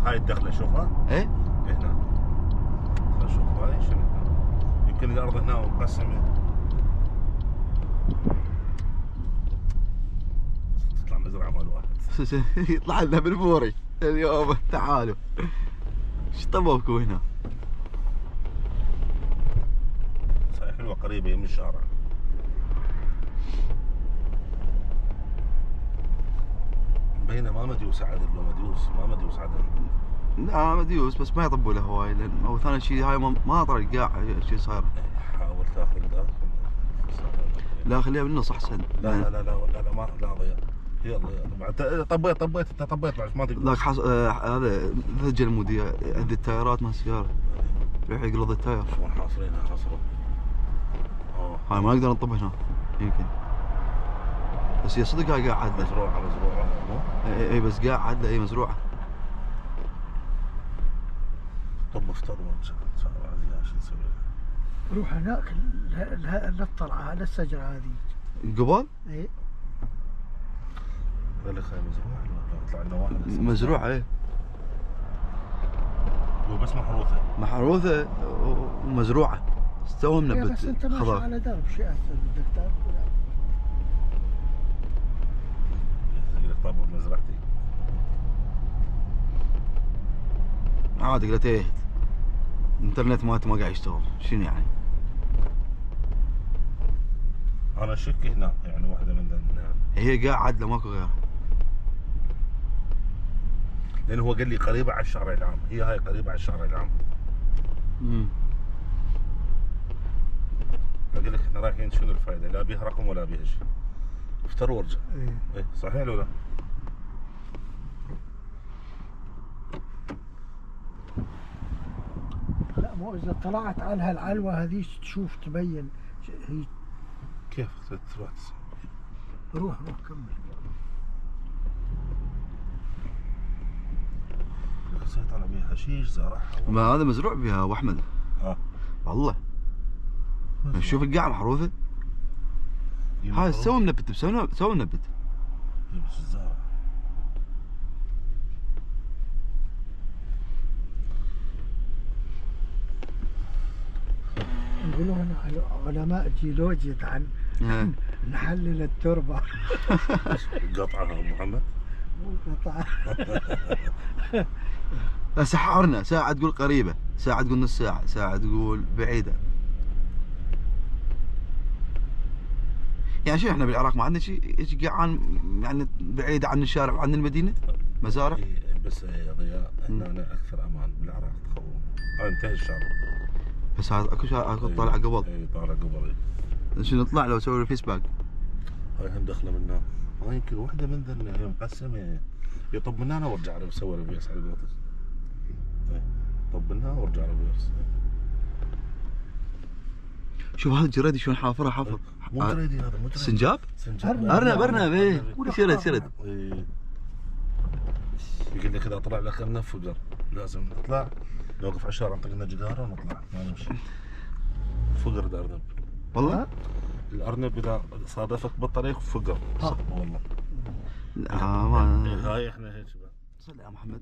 هاي الدخله شوفها؟ ايه؟ هنا. خل نشوف هاي شنو. يمكن الارض هنا مقسمه. تطلع مزرعه مال واحد. يطلع لنا بالبوري اليوم. تعالوا ايش طبوكوا هنا؟ صحيح حلوه قريبه من الشارع. مبينه ما مديوس عدل، لو ما مديوس عدل. لا مديوس بس ما يطبوا له هواي، لان هو ثاني شيء هاي ما طرق قاع شيء صاير. حاول تاخذ ذا. لا خليها بالنص احسن. لا ما لا ضيع. يلا بعد طبيت انت طبيت بعد ما تقدر. ذاك هذا ذجل المودي عند التايرات مال السياره يروح يقلض التاير. شلون حاصرينها حصروا. هاي ما نقدر نطب هنا يمكن، بس هي صدق هاي قاعد عدله. مزروعه مو؟ اي بس قاعد عدله. اي مزروعه. طب افطر شو نسوي؟ روح هناك نطلع على الشجره هذه. قبل؟ ايه قال لك هاي مزروعه ولا يطلع لنا واحد؟ مزروعه ايه. هو بس محروثه ومزروعه. استوى منبت بس انت ماشي على درب شيء اكثر بدك تاكل. لك طاب بمزرعتي. عادي قلت ايه الانترنت مالته ما قاعد يشتغل شنو يعني؟ انا اشك هنا يعني واحده من ذا. هي قاعد عدله ماكو غيرها. لان هو قال لي قريبه على الشارع العام، هي هاي قريبه على الشارع العام. اقول لك احنا رايحين شنو الفائده؟ لا بيها رقم ولا بيها شيء. افتر وارجع. ايه صحيح ولا لا؟ لا مو اذا طلعت على هالعلوه هذيك تشوف تبين هي كيف تروح؟ روح كمل. سيطر على بيها حشيش زرعها. ما هذا مزروع بها ابو احمد. والله شوف القاع محروثه. هاي سوي منبت سوي منبت. بس الزرع نقولوا هنا علماء جيولوجيا عن نحلل التربه. قطعها ابو محمد؟ مو قطعه. هسه حارنا ساعة تقول قريبة، ساعة تقول نص ساعة، ساعة تقول بعيدة. يعني شو احنا بالعراق ما عندنا شيء قاعان يعني بعيدة عن الشارع وعن المدينة؟ مزارع؟ بس يا ضياء هنا أكثر أمان بالعراق تخوف. انتهى الشارع. بس هذا اكو طالع قبل. اي طالع قبل. شو نطلع لو اسوي فيس باك؟ هاي هم دخله منا. ما يمكن واحدة من ذن هي مقسمة. يطب من هنا وارجع له بسوي ريفيرس على قولتك. طب منها وارجع ريفيرس. شوف هذا الجريدي شلون حافرها حافر. مو جريدي هذا مو جريدي. سنجاب؟ أرنب ايه شرد. يقول لك اذا طلع لك ارنب فقر لازم نطلع نوقف على الشارع نطق لنا جداره ونطلع ما نمشي. فقر الارنب. والله؟ الارنب اذا صادفك بالطريق فقر. صح والله. لا ما هاي احنا هيك بقى. صل يا محمد.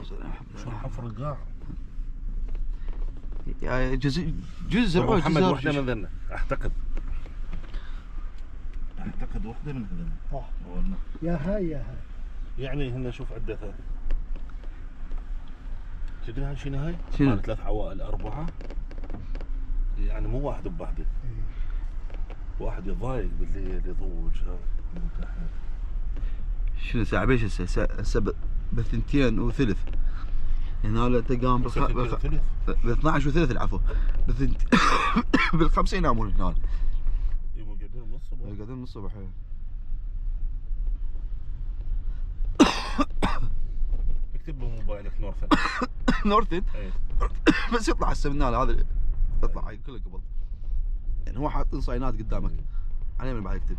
صل يا محمد. شلون حفر القاع؟ جزء زرعوه محمد واحدة من ذنه اعتقد. اعتقد واحده من هذول. صح. والله. يا هاي يا هاي. يعني هنا شوف عدتها. تدري هاي شنو هاي؟ شنو؟ مال 3 عوائل 4. يعني مو واحد بوحده. واحد يضايق بالليل يضوج من تحت. شنو ساعة بيش هسه بثنتين وثلث. هنا انت قام ب 12 وثلث العفو. بال5 ينامون هنا. يبون يقعدون من الصبح. يقعدون من الصبح. اكتب بموبايلك نورثن. نورثن؟ اي. بس يطلع هسه من هنا هذا يطلع هاي كله قبل. يعني هو حاط صاينات قدامك. عليه من بعد يكتب.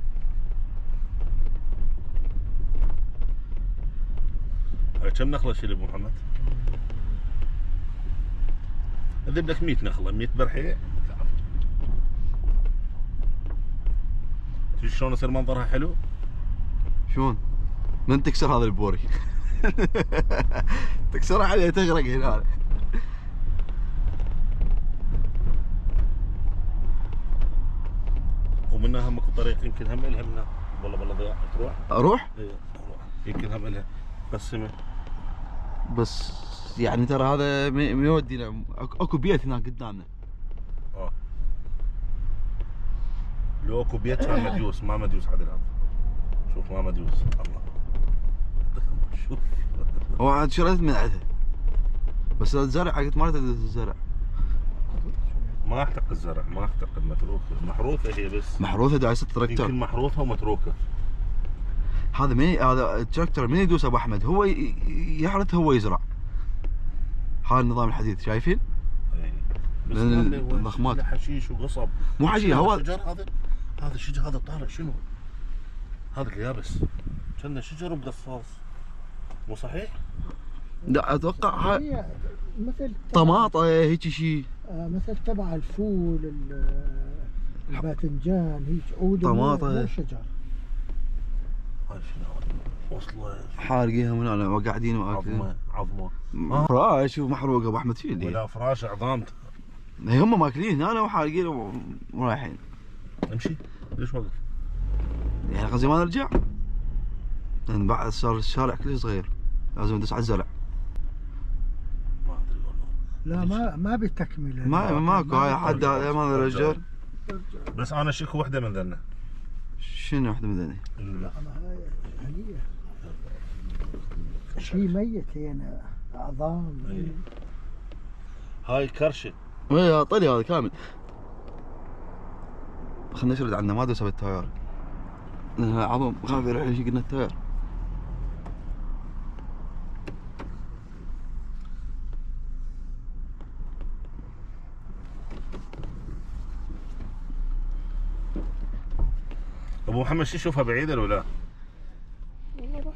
هاي كم نخله شيل ابو محمد؟ اذب لك 100 نخله 100 برحيه. شوف شلون يصير منظرها حلو؟ شلون؟ من تكسر هذا البوري. تكسرها عليه تغرق هنا. ومنها هم اكو طريق يمكن هم الها منها. والله ضياع تروح؟ اروح؟ اي اروح. يمكن هم الها بس بس يعني ترى هذا ما يودينا. اكو بيت هناك قدامنا. لو اكو بيت كان مديوس ما مديوس عدل هذا. شوف ما مديوس الله. شوف هو عاد شريت من عندها. بس الزرع قلت ما اريد الزرع. ما احتق الزرع ما احتق المتروكه محروثه هي بس. محروثه دايسه تراكتور. يمكن محروثه ومتروكه. هذا هذا التراكتور من يدوس ابو احمد هو يحرث هو يزرع. هذا النظام الحديث شايفين؟ اي بس الضخمات حشيش وقصب. مو حشيش هو الشجر هذا الشجر هذا طالع شنو؟ هذا اليابس كان شجر مقصاص مو صحيح؟ لا اتوقع هي مثل طماطه هيك شيء. مثل تبع الفول الباذنجان هيك عود طماطة. مو شجر. هاي شنو وصله حارقينها من هنا وقاعدين واكلين. عظمه فراش ومحروقه ابو احمد شو اللي ولا فراش عظام. هم ماكلين هنا وحارقين ورايحين. امشي ليش وقف؟ يعني قصدي ما نرجع. لان بعد صار الشارع كله صغير لازم ندوس على الزرع. ما ادري والله. لا ما بتكمله. ماكو هاي حد هذا ما الرجال. بس انا شكو وحده من ذنه. شنو وحده من ذني؟ لا هي شيء ميت هنا اعظام. هاي كرشه. اي طلي هذا كامل. خلنا نشرد عنه ما دوسه بالتاير. عظم خاف يروح يشق لنا التاير. ابو محمد شو تشوفها بعيده ولا لا؟ والله راح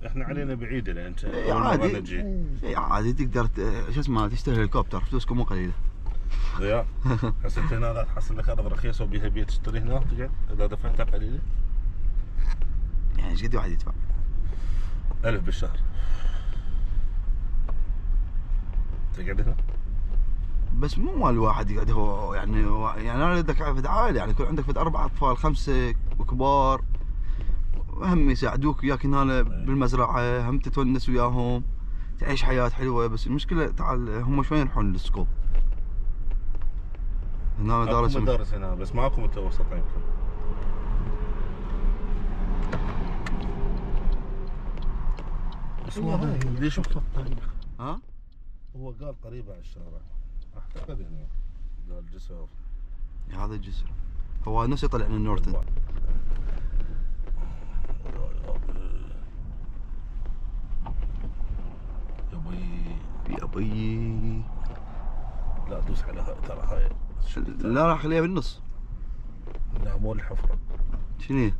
احنا علينا بعيده لان انت عادي. نجي. عادي تقدر شو اسمه تشتري هليكوبتر فلوسكم مو قليله. ضياء حسيت هنا لا تحصل لك ارض رخيصه وبيها بيت تشتري هنا تقعد اذا دفعتها قليله. يعني ايش قد واحد يدفع؟ 1000 بالشهر. تقعد هنا؟ بس مو مال واحد يقعد هو يعني انا بدك فد عائله يعني يكون عندك فد 4 اطفال 5 وكبار هم يساعدوك وياك هنا بالمزرعه هم تتونس وياهم تعيش حياه حلوه. بس المشكله تعال هم شوي يروحون للسكول. هنا مدارس هنا بس ماكو متوسط يمكن. بس هو ليش الطريق؟ ها؟ هو قال قريبه على الشارع. اعتقد هنا قال جسر. هذا الجسر هو نفس يطلع من النورثن. يا بي لا دوس على هاي ترى هاي. لا راح خليها بالنص. لا مو الحفره. شنو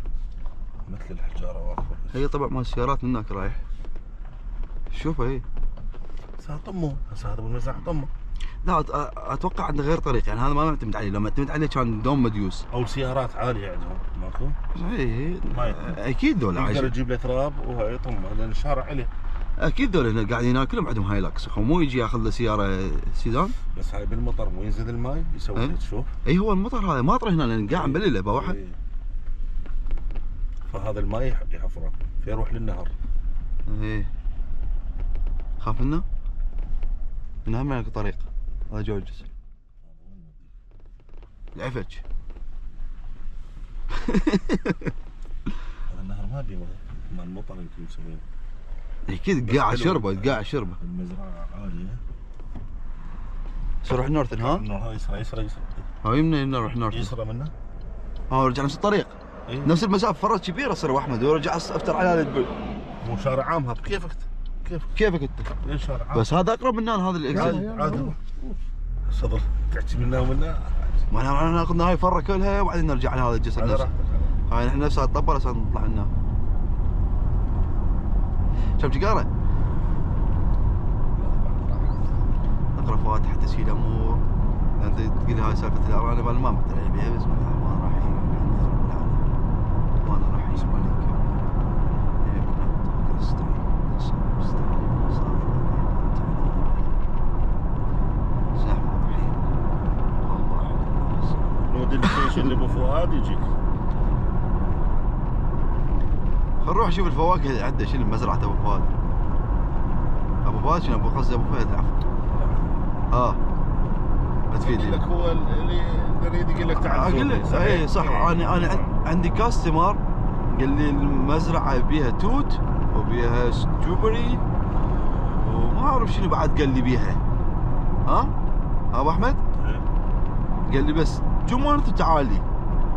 مثل الحجاره واقفه. هي طبعا مال السيارات من هناك رايح. شوفها هي. هسه طمه هسه هذا بالمزرعه طمه. لا اتوقع عنده غير طريق يعني هذا ما نعتمد عليه. لو معتمد عليه كان دوم مديوس او سيارات عاليه عندهم ماكو؟ اي ما اكيد دول يقدر عايشين. يجيب له تراب وهاي طمه لان الشارع عليه. اكيد ذول هنا قاعدين ياكلون عندهم هايلاكس، هو مو يجي ياخذ له سياره سيدان. بس هاي بالمطر مو ينزل الماي يسوي إيه؟ هيك شوف. اي هو المطر هذا ماطره هنا لان قاع مبلله بواحد. إيه. فهذا الماي يحفره فيروح للنهر. ايه خاف منه؟ من هم لك طريق هذا جو الجسر العفج. هذا النهر ما بيه مال المطر يمكن يسويه. اكيد قاع شربه قاع شربه. المزرعه عاليه. نروح نورثن ها؟ انه هاي يسرى يسرى يسرى. ها يمنا نروح نورثن. يسرى منه. ها رجع نفس الطريق. إيه؟ نفس المسافه فرت كبيره صار ابو احمد ورجع افتر على البل. مو شارع عام هذا كيفك كيفك انت؟ ليش شارع عام؟ بس هذا اقرب منا هذا الاكزل. عادي صدر تحكي منا ومنا. ما احنا ناخذنا هاي فره كلها وبعدين نرجع لهذا الجسر هذا نفسه. راحتك. هاي نحن نفسها الطبه بس نطلع لنا. شوف جيجاره نقرا فواتح تسهيل امور. انت تقول لي هاي سالفه الارانب انا ما مقتنع بها. بسم الله الرحمن الرحيم الرحمن الرحيم مالك نود الستيشن اللي ابو فؤاد يجيك. خل نروح نشوف الفواكه اللي عنده شنو مزرعه ابو فؤاد. ابو فؤاد شنو ابو قصدي ابو فهد العفو. تفيدني لك هو اللي يريد يقول لك تعال اقول لك اي صح. انا عندي كاستمر قال لي المزرعه بيها توت وبيها ستروبري وما اعرف شنو بعد قال لي بيها. ها ابو احمد قال لي بس جمانة تعال لي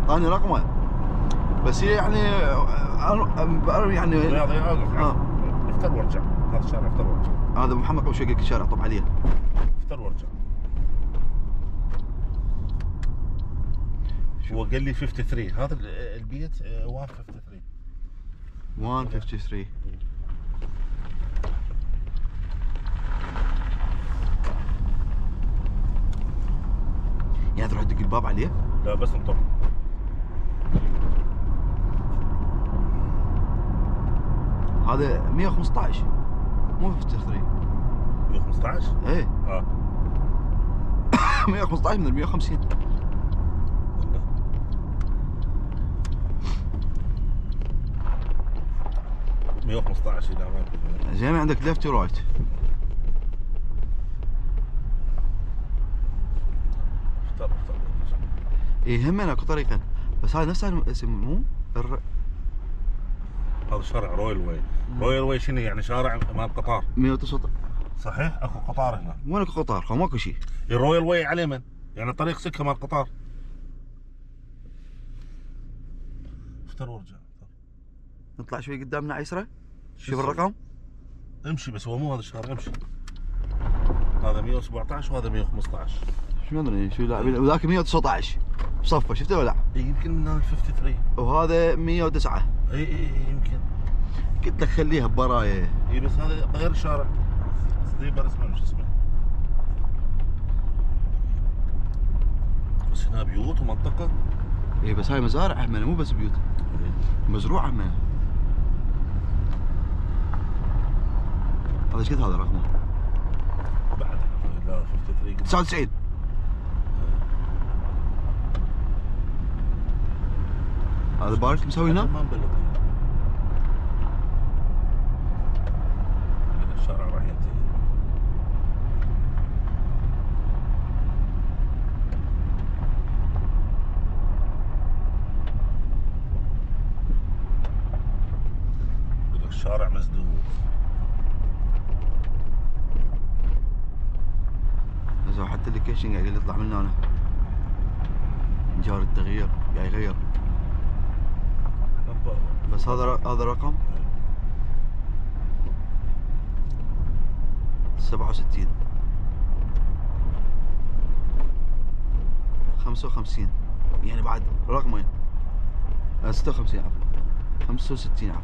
اعطاني رقمه. بس هي يعني يعني رياضي اوقف افتر وارجع. هذا الشارع افتر وارجع. هذا محمد قبل شوي قال لك الشارع طب عليه. افتر وارجع. هو قال لي 53 هذا البيت 153. 153 يعني تروح تدق الباب عليه؟ لا بس انطر. هذا 115 مو 53. 115؟ ايه 115 من 150. والله 115 الى ما زين عندك ليفت ورايت. افتر. ايه همين اكو طريقين بس هاي نفسها الاسم مو هذا شارع رويال واي. رويال واي شنو يعني؟ شارع مال قطار. 109 صحيح اكو قطار هنا. وين اكو قطار؟ هو ماكو شيء. الرويال واي على من؟ يعني طريق سكه مال قطار. افتر وارجع. نطلع شوي قدامنا عيسره شوف يسوي؟ الرقم. امشي بس هو مو هذا الشارع امشي. هذا 117 وهذا 115. شو ادري شو لاعبين وذاك 119 بصفه شفته ولا لا؟ يمكن من هذا 53. وهذا 109. اي يمكن. قلت لك خليها ببرايه. اي بس هذا غير شارع. سليبر اسمه مش اسمه. بس هنا بيوت ومنطقه. اي بس هاي مزارع همنا مو بس بيوت مزروعه همنا. هذا ايش قد هذا رقمه؟ بعد لا 53 99. هذا بارك مسوي هنا؟ ما مبلغ. الشارع راح ينتهي. الشارع مسدود. بس حتى اللوكيشن قاعد يطلع من هنا. جار التغيير قاعد يغير. بس هذا رقم 67 55 يعني بعد رقمين 56 عفوا 65 عفوا.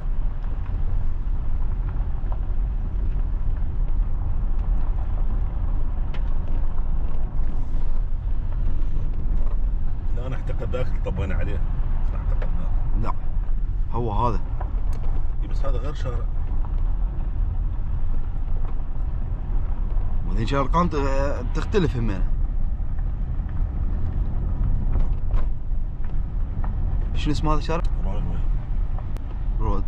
لا انا اعتقد ذاك اللي طبينا عليه. اعتقد ذاك. لا هو هذا. بس هذا غير شارع. بعدين شي الارقام تختلف همينة. شنو اسم هذا الشارع؟ رود.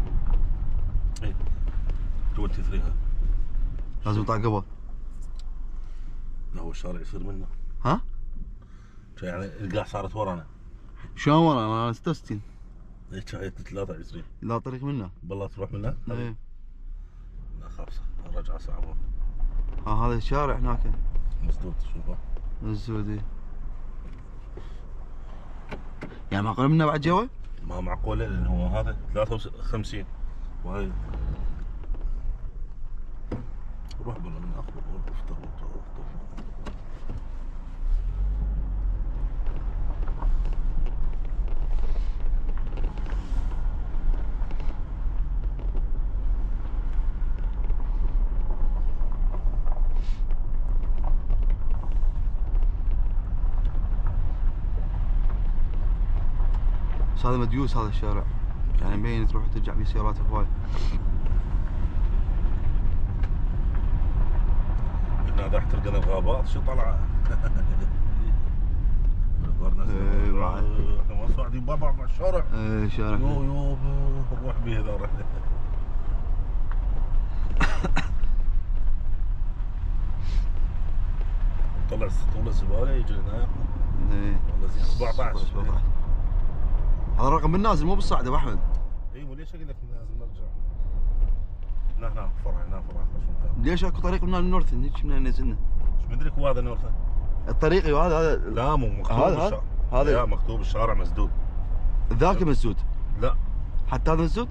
اي 23 هذا. لازم يطلع قبل. لا هو الشارع يصير منه. ها؟ يعني القاع صارت ورانا. شلون ورا؟ انا 66. اي هاي 23. لا طريق منه. بالله تروح منه؟ ايه. لا خلاص الرجعة صعبة. هذا الشارع هناك. مسدود شوفه. السعودية. يعني معقول منه بعد جوا؟ ما معقولة لأن هو هذا 53 وهاي روح بالله من أخر افطر. بس هذا مديوس هذا الشارع، يعني مبين تروح وترجع فيه سيارات هواي. هنا تحت تلقى الغابات شو طلع. ايه بعد. احنا ما صاعدين بابا مع الشارع. ايه شارع. يو نروح بيه هذا رحنا. طلع الزبالة يجي هنا. ايه والله زين 17. هذا الرقم بالنازل مو بالصاعد ابو احمد. اي وليش اقول لك لازم نرجع؟ هنا فرع شو مكان؟ ليش اكو طريق من النورث هيك من نزلنا؟ ايش مدري هو هذا نورث؟ الطريق هذا لا مو مكتوب هذا هذا لا مكتوب الشارع مسدود. ذاك مسدود. لا حتى هذا مسدود؟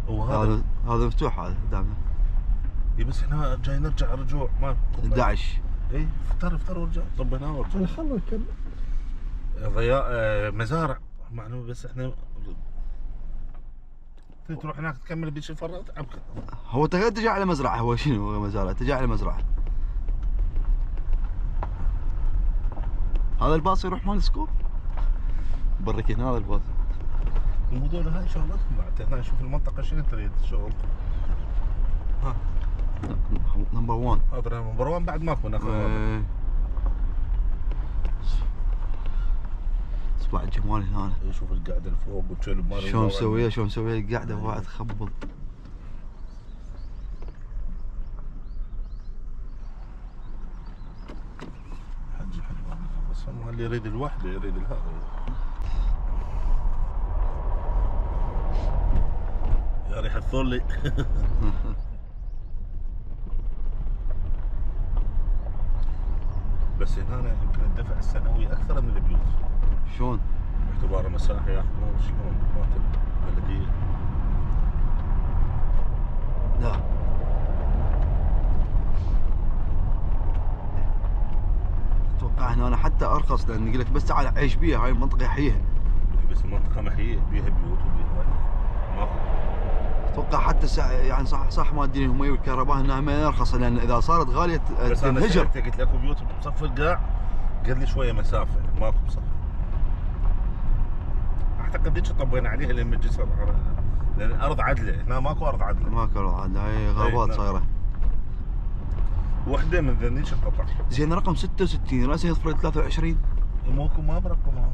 وهذا هذا مفتوح هذا قدامنا. اي بس هنا جاي نرجع رجوع ما 11. اي افطر ورجع. طب هنا ورجع. خلوا يكمل. ضياء مزارع معلومة بس احنا تروح هناك تكمل بشي فرط عبك. هو تجي على مزرعة. هو شنو هو مزارع؟ تجي على مزرعة. هذا الباص يروح مال سكوب. برك هنا هذا الباص. الموضوع هاي شغلتكم بعد هنا نشوف المنطقة شنو تريد شغلكم. ها نمبر 1 هذا نمبر 1 بعد ماكو ناخذ. اصبع الجمال هنا. شوف القعده الفوق والكلب ماله شلون مسويه القعده وقاعد تخبط. حجي حلوان بس هم اللي يريد الوحده يريد هذا. يا ريح الثولي. بس هنا يمكن الدفع السنوي اكثر من البيوت. شلون؟ باعتباره مساحه ياخذون شلون مالت البلديه. لا اتوقع هنا حتى ارخص لان يقول لك بس تعال عيش بيها. هاي المنطقه يحييها. بس المنطقه محييه بيها بيوت وبيها هاي ماكو. اتوقع حتى يعني صح ما الدنيا المي والكهرباء هنا هم ارخص لان اذا صارت غاليه بس انا تنهجر. قلت لك بيوت بصف القاع قال لي شويه مسافه ماكو بصف. اعتقد هيك طبينا عليها لما جسر لان الارض عدله هنا ماكو ارض عدله. ماكو ارض عدله. هاي غابات صايره. وحده من ذنيش القطع. زين رقم 66 راسي يصفر 23. ماكو ما برقم هذا.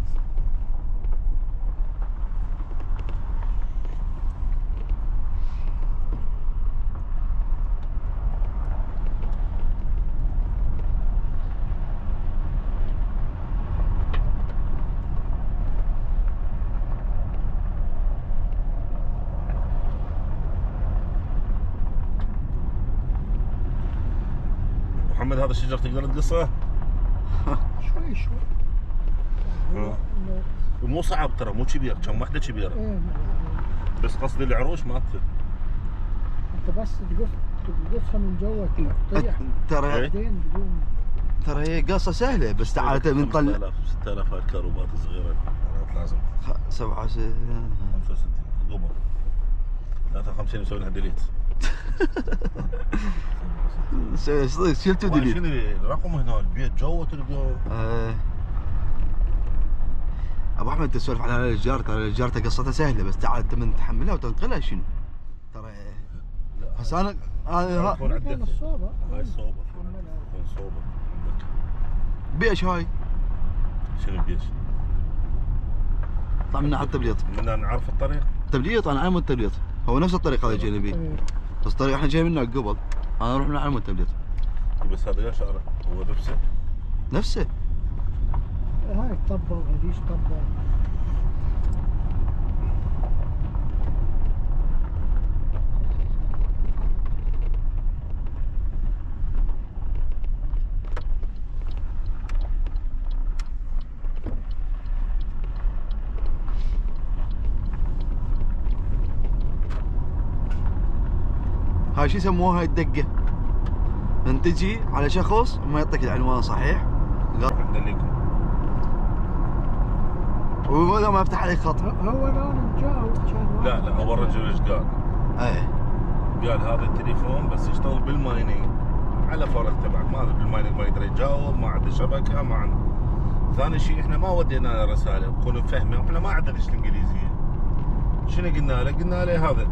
محمد هذا الشجر تقدر تقصه؟ شوي مو صعب ترى مو كبير كم وحده كبيره. ايه بس قصدي العروش ما تفيد. انت بس تقصها من جوا تطيح. ترى هي قصه سهله بس تعال من طلع 6000 هاي الكروبات الصغيره لازم 67 65 قبل 53 نسوي لها ديليت. شلتوا ديليت. شنو الرقم هنا البيت جوا تلقاه. ابو احمد تسولف على الاشجار. ترى الاشجار قصتها سهله بس تعال انت من تحملها وتنقلها شنو؟ ترى هسه انا هاي الصوبه. هاي الصوبه منصوبه عندك. بيش هاي شنو بيش؟ طلع منها على التبليط. بدنا نعرف الطريق. تبليط انا علم التبليط، هو نفس الطريق هذا جينا بيه، بس الطريق احنا جاي منه قبل، انا اروح من علم التبليط. بس هذا يا شارع هو نفسه. نفسه. هاي طبة وهذيش طبة. هاي شو يسموها هاي الدقة؟ من تجي على شخص وما يعطيك العنوان صحيح؟ ندليكم. وإذا ما يفتح عليك خط. هو الان جاء كان لا هو الرجل ايش قال؟ ايه قال هذا التليفون بس يشتغل بالمايننج على فرق تبعك، ما بالمايننج ما يقدر يجاوب، ما عنده شبكه، ما عنده. ثاني شيء احنا ما ودينا له رساله نكون نفهمه، واحنا ما عندنا ليش الانجليزيه. شنو قلنا له؟ قلنا له هذا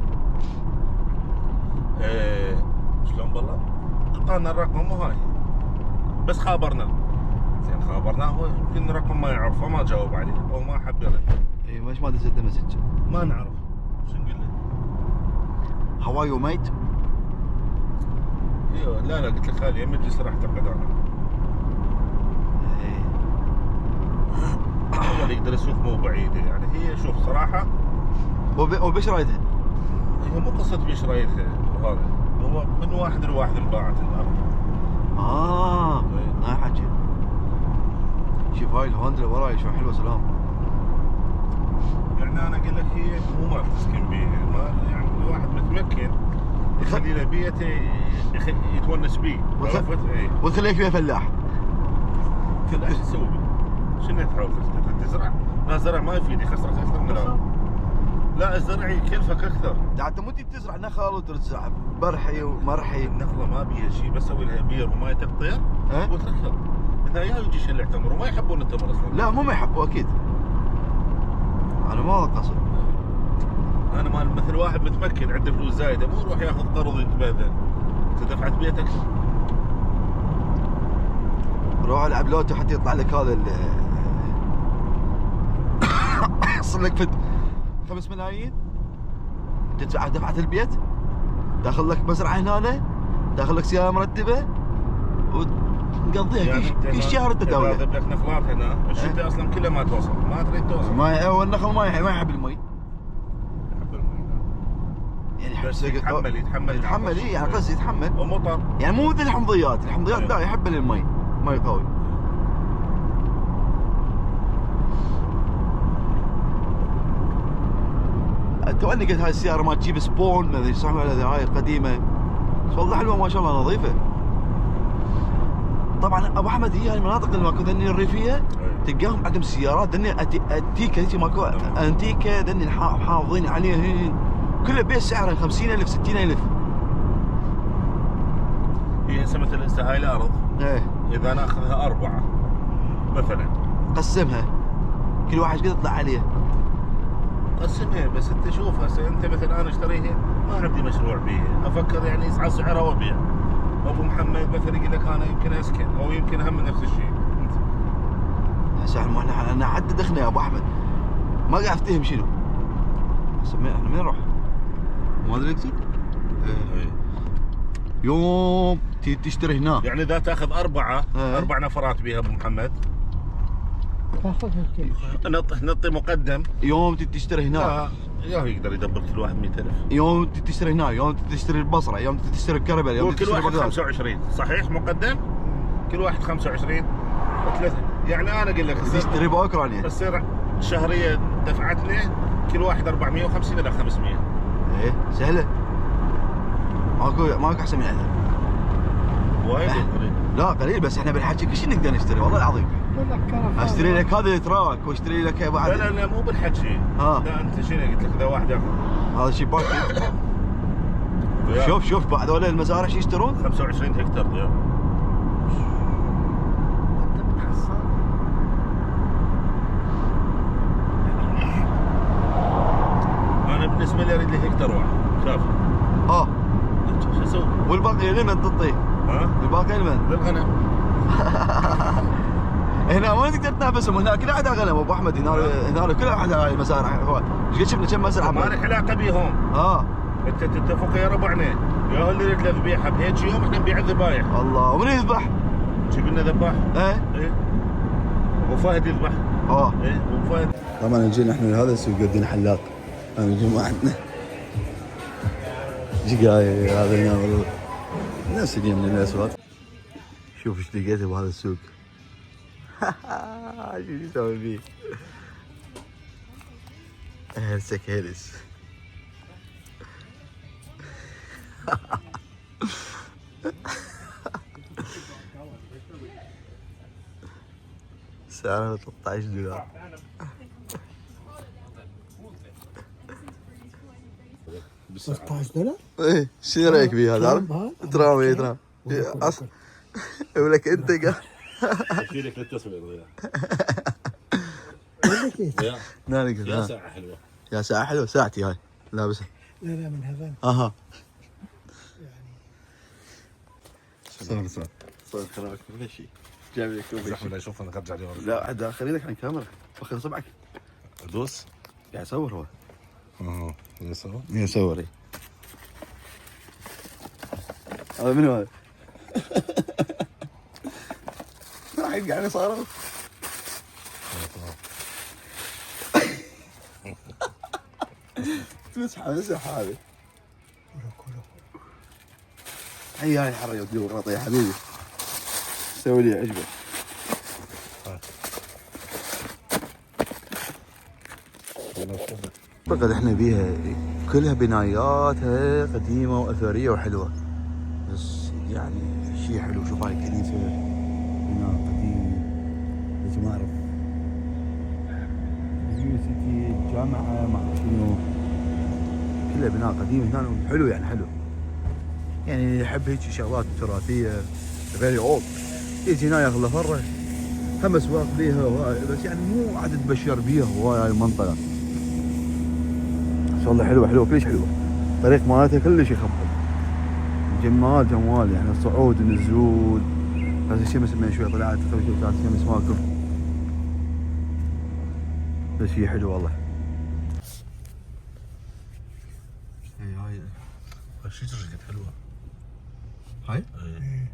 شلون بالله؟ اعطانا الرقم وهاي بس خابرناه. زين خابرناه هو يمكن الرقم ما يعرفه ما جاوب عليه او ما حب يرد. اي مش ما دزت مسج. ما نعرف شو نقول له؟ هاو ار يو ميت؟ ايوه لا قلت له خالي مجلس راح تقعد انا. ايه هو اللي يقدر يسوق مو بعيده يعني. هي شوف صراحه هو بيش رايدها؟ هي مو قصه بيش رايدها وهذا، هو من واحد لواحد انباعت الارض. ما حكي. شوف هاي الهوند اللي وراي شو حلوه سلام. يعني انا اقول لك هي مو ما تسكن بيها، ما يعني الواحد متمكن يخلي له بيته يتونس بيه. عرفت؟ اي وتخليك فيها فلاح. فلاح شو تسوي بيه؟ شنو تحاول تزرع؟ لا زرع ما يفيد، يخسرك اكثر من الارض. لا الزرع يكلفك اكثر. انت مو تزرع نخل وتزرع برحي ومرحي. النخله ما بيها شيء، بس اسوي لها بير وما تقطير أه؟ وتركض. اذا يا يجي شل التمر وما يحبون التمر اصلا. لا مو ما يحبوا اكيد. انا ما قصد. انا مال مثل واحد متمكن عنده فلوس زايده مو يروح ياخذ قرض يتبهدل. انت دفعت بيتك. روح العب لوتو حتى يطلع لك هذا يصير لك فد 5 ملايين تدفع دفعة البيت، تاخذ لك مزرعة هنا، تاخذ لك سيارة مرتبة وتقضيها يعني كل شهر انت دولة. اذا لك نخلات هنا الشتاء اصلا كله ما توصل، ما تريد توصل. ما هو النخل ما يحب المي. يحب المي يعني بس يتحمل اي يعني قصدي يتحمل. ومطر يعني مو مثل الحمضيات لا يحب المي، مي قوي. تواني قلت هاي السيارة ما تجيب سبون ما ادري صح ولا هاي قديمة، بس والله حلوة ما شاء الله نظيفة. طبعا ابو احمد هي المناطق اللي ماكو ذني الريفية تلقاهم عندهم سيارات ذني انتيكا، هيك ماكو انتيكا ذني محافظين عليهن كله بيت سعره 50,000 60,000. هي هسه مثل هسه هاي الارض ايه اذا ناخذها 4 مثلا قسمها كل واحد قد يطلع عليه. قسمها بس انت شوف هسه انت مثلا انا اشتريها ما عندي مشروع بيها، افكر يعني يسعى سعرها وابيع. ابو محمد مثلا يقول لك انا يمكن اسكن او يمكن هم نفس الشيء. هسه احنا حتى دخلنا يا ابو احمد ما قاعد افتهم شنو. هسه احنا وين نروح؟ ما ادري اقصد؟ ايه. يوم تشتري هنا يعني اذا تاخذ 4 نفرات بيها ابو محمد تاخذها كيف؟ نطي مقدم. يوم تشتري هنا لا يا يقدر يدبر كل واحد 100,000. يوم تشتري هنا، يوم تشتري البصره، يوم تشتري كربلاء، يوم كل واحد 25 صحيح مقدم. كل واحد 25 وثلاثة. يعني انا اقول لك تشتري باوكرانيا تصير شهريه دفعتنا كل واحد 450 الى 500. ايه سهله ماكو احسن من هذا. وايد قليل. لا قليل بس احنا بالحكي كل شيء نقدر نشتري والله العظيم. اشتري لك هذا التراك واشتري لك بعد. لا مو بالحكي. لا انت شنو قلت لك اذا واحد ياخذ هذا شيء باكي. شوف بعد هذول المزارع شو يشترون؟ 25 هكتار ضياء. انا بالنسبه لي اريد لي هكتار واحد كافي. شو اسوي؟ والباقي لمن تعطيه؟ ها؟ الباقي لمن؟ للغنم. هنا ما تقدر تنافسهم، هناك كل عندها غنم ابو احمد، هنا كل عندها هاي المزارع. ايش قد شفنا كم مزرعه؟ ما لك علاقه بيهم. انت تتفق يا ربعنا، يا هو اللي يريد له ذبيحه بهيك يوم احنا نبيع الذبايح. الله، ومن يذبح؟ جيب لنا ذباح. ايه ابو فهد يذبح. ايه ابو فهد. طبعا جينا احنا لهذا السوق ودينا حلاق، انا جماعتنا جقاي هذا هنا والله نفس اليوم من الاسواق. شوف ايش لقيته بهذا السوق. شو يسوي فيه؟ هرسك هرس. سعره 13 دولار. $13. ايه شنو رايك فيه هذا؟ ترام ايه ترام اصلا يقول لك انت قاعد اشيلك للتصوير وياه. نانك يا ساعه حلوه. يا ساعة حلوة، ساعتي هاي لابسها. لا من هذا اها صور خلاص كل شيء جايب لك زحمه لا يشوف انا ارجع لي ورا. لا عاد خليك عن الكاميرا، وخر صبعك ادوس. قاعد يصور هو. يصور. يصور ايه. هذا منو هذا؟ راح قاعد يصور. مسح هذه. هاي حرة يودي الغلطة يا حبيبي. سوي لي عجبه. اعتقد احنا بيها كلها بناياتها قديمة واثرية وحلوة. بس يعني شيء حلو. شوف هاي الكنيسة بناء قديم. ليش ما اعرف. يونيفرسيتي الجامعة ما اعرف شنو. كلها بناء قديم هنا حلو يعني حلو. يعني يحب هيك شغلات تراثية فيري اولد يجي هنا ياخذ له فرة. هم اسواق بيها وهاي، بس يعني مو عاد تبشر بيها هواي هاي المنطقة. ما شاء الله حلوة كلش حلوة. الطريق مالتها كلش يخبل. جمال يعني الصعود والنزول. هذا الشمس من شوي طلعت قبل شوي كانت الشمس ماكو. بس شيء حلو والله. هاي الشجره قد حلوه. هاي؟ ايه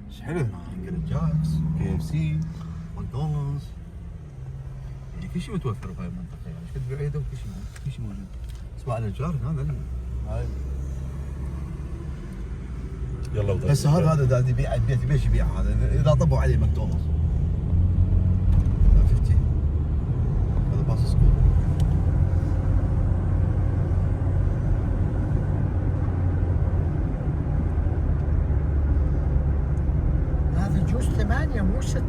ايش حلو هنا. هنجر جاكس، KFC، ماكدونالدز. يعني كل شيء متوفر بهاي المنطقة. يعني ايش قد بعيدة وكل شيء موجود. اسمع الأشجار هنا هاي. يلا هسه هذا دا يبيع البيت ليش يبيع هذا؟ إذا طبوا عليه ماكدونالدز. 50 هذا باص سكول. هذا جوز 8 مو 6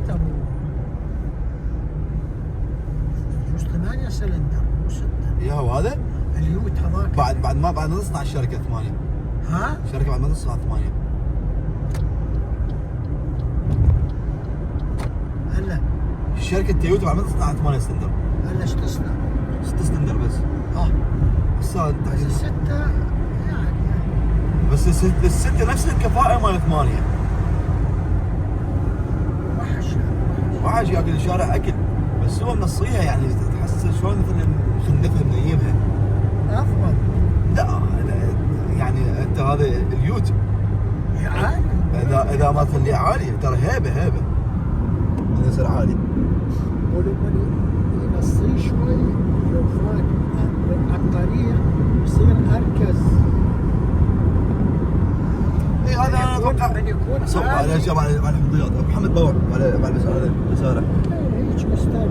جوز 8 سلندر مو 6. يا هو هذا؟ اليوت هذاك بعد ما تصنع الشركة 8. ها؟ الشركة بعد ما تصنع 8. هلا شركة تويوتا بعد ما تصنع 8 سلندر. هلا ايش تصنع؟ 6 سلندر بس. بس هذا 6 يعني بس الستة نفس الكفاءة مال 8. وحش ياكل الشارع اكل. بس هو منصيها يعني تحس شلون مثل مخنفها منيمها. افضل. لا يعني انت هذا اليوت عالي. اذا ما تخليه عالي ترى هيبه يصير عالي. ولو ينصي شوي لو فات على الطريق يصير اركز. اي هذا انا اتوقع من يكون صب على عالي. الحمضيات. ابو محمد باوع على المسارح. هيك مستوى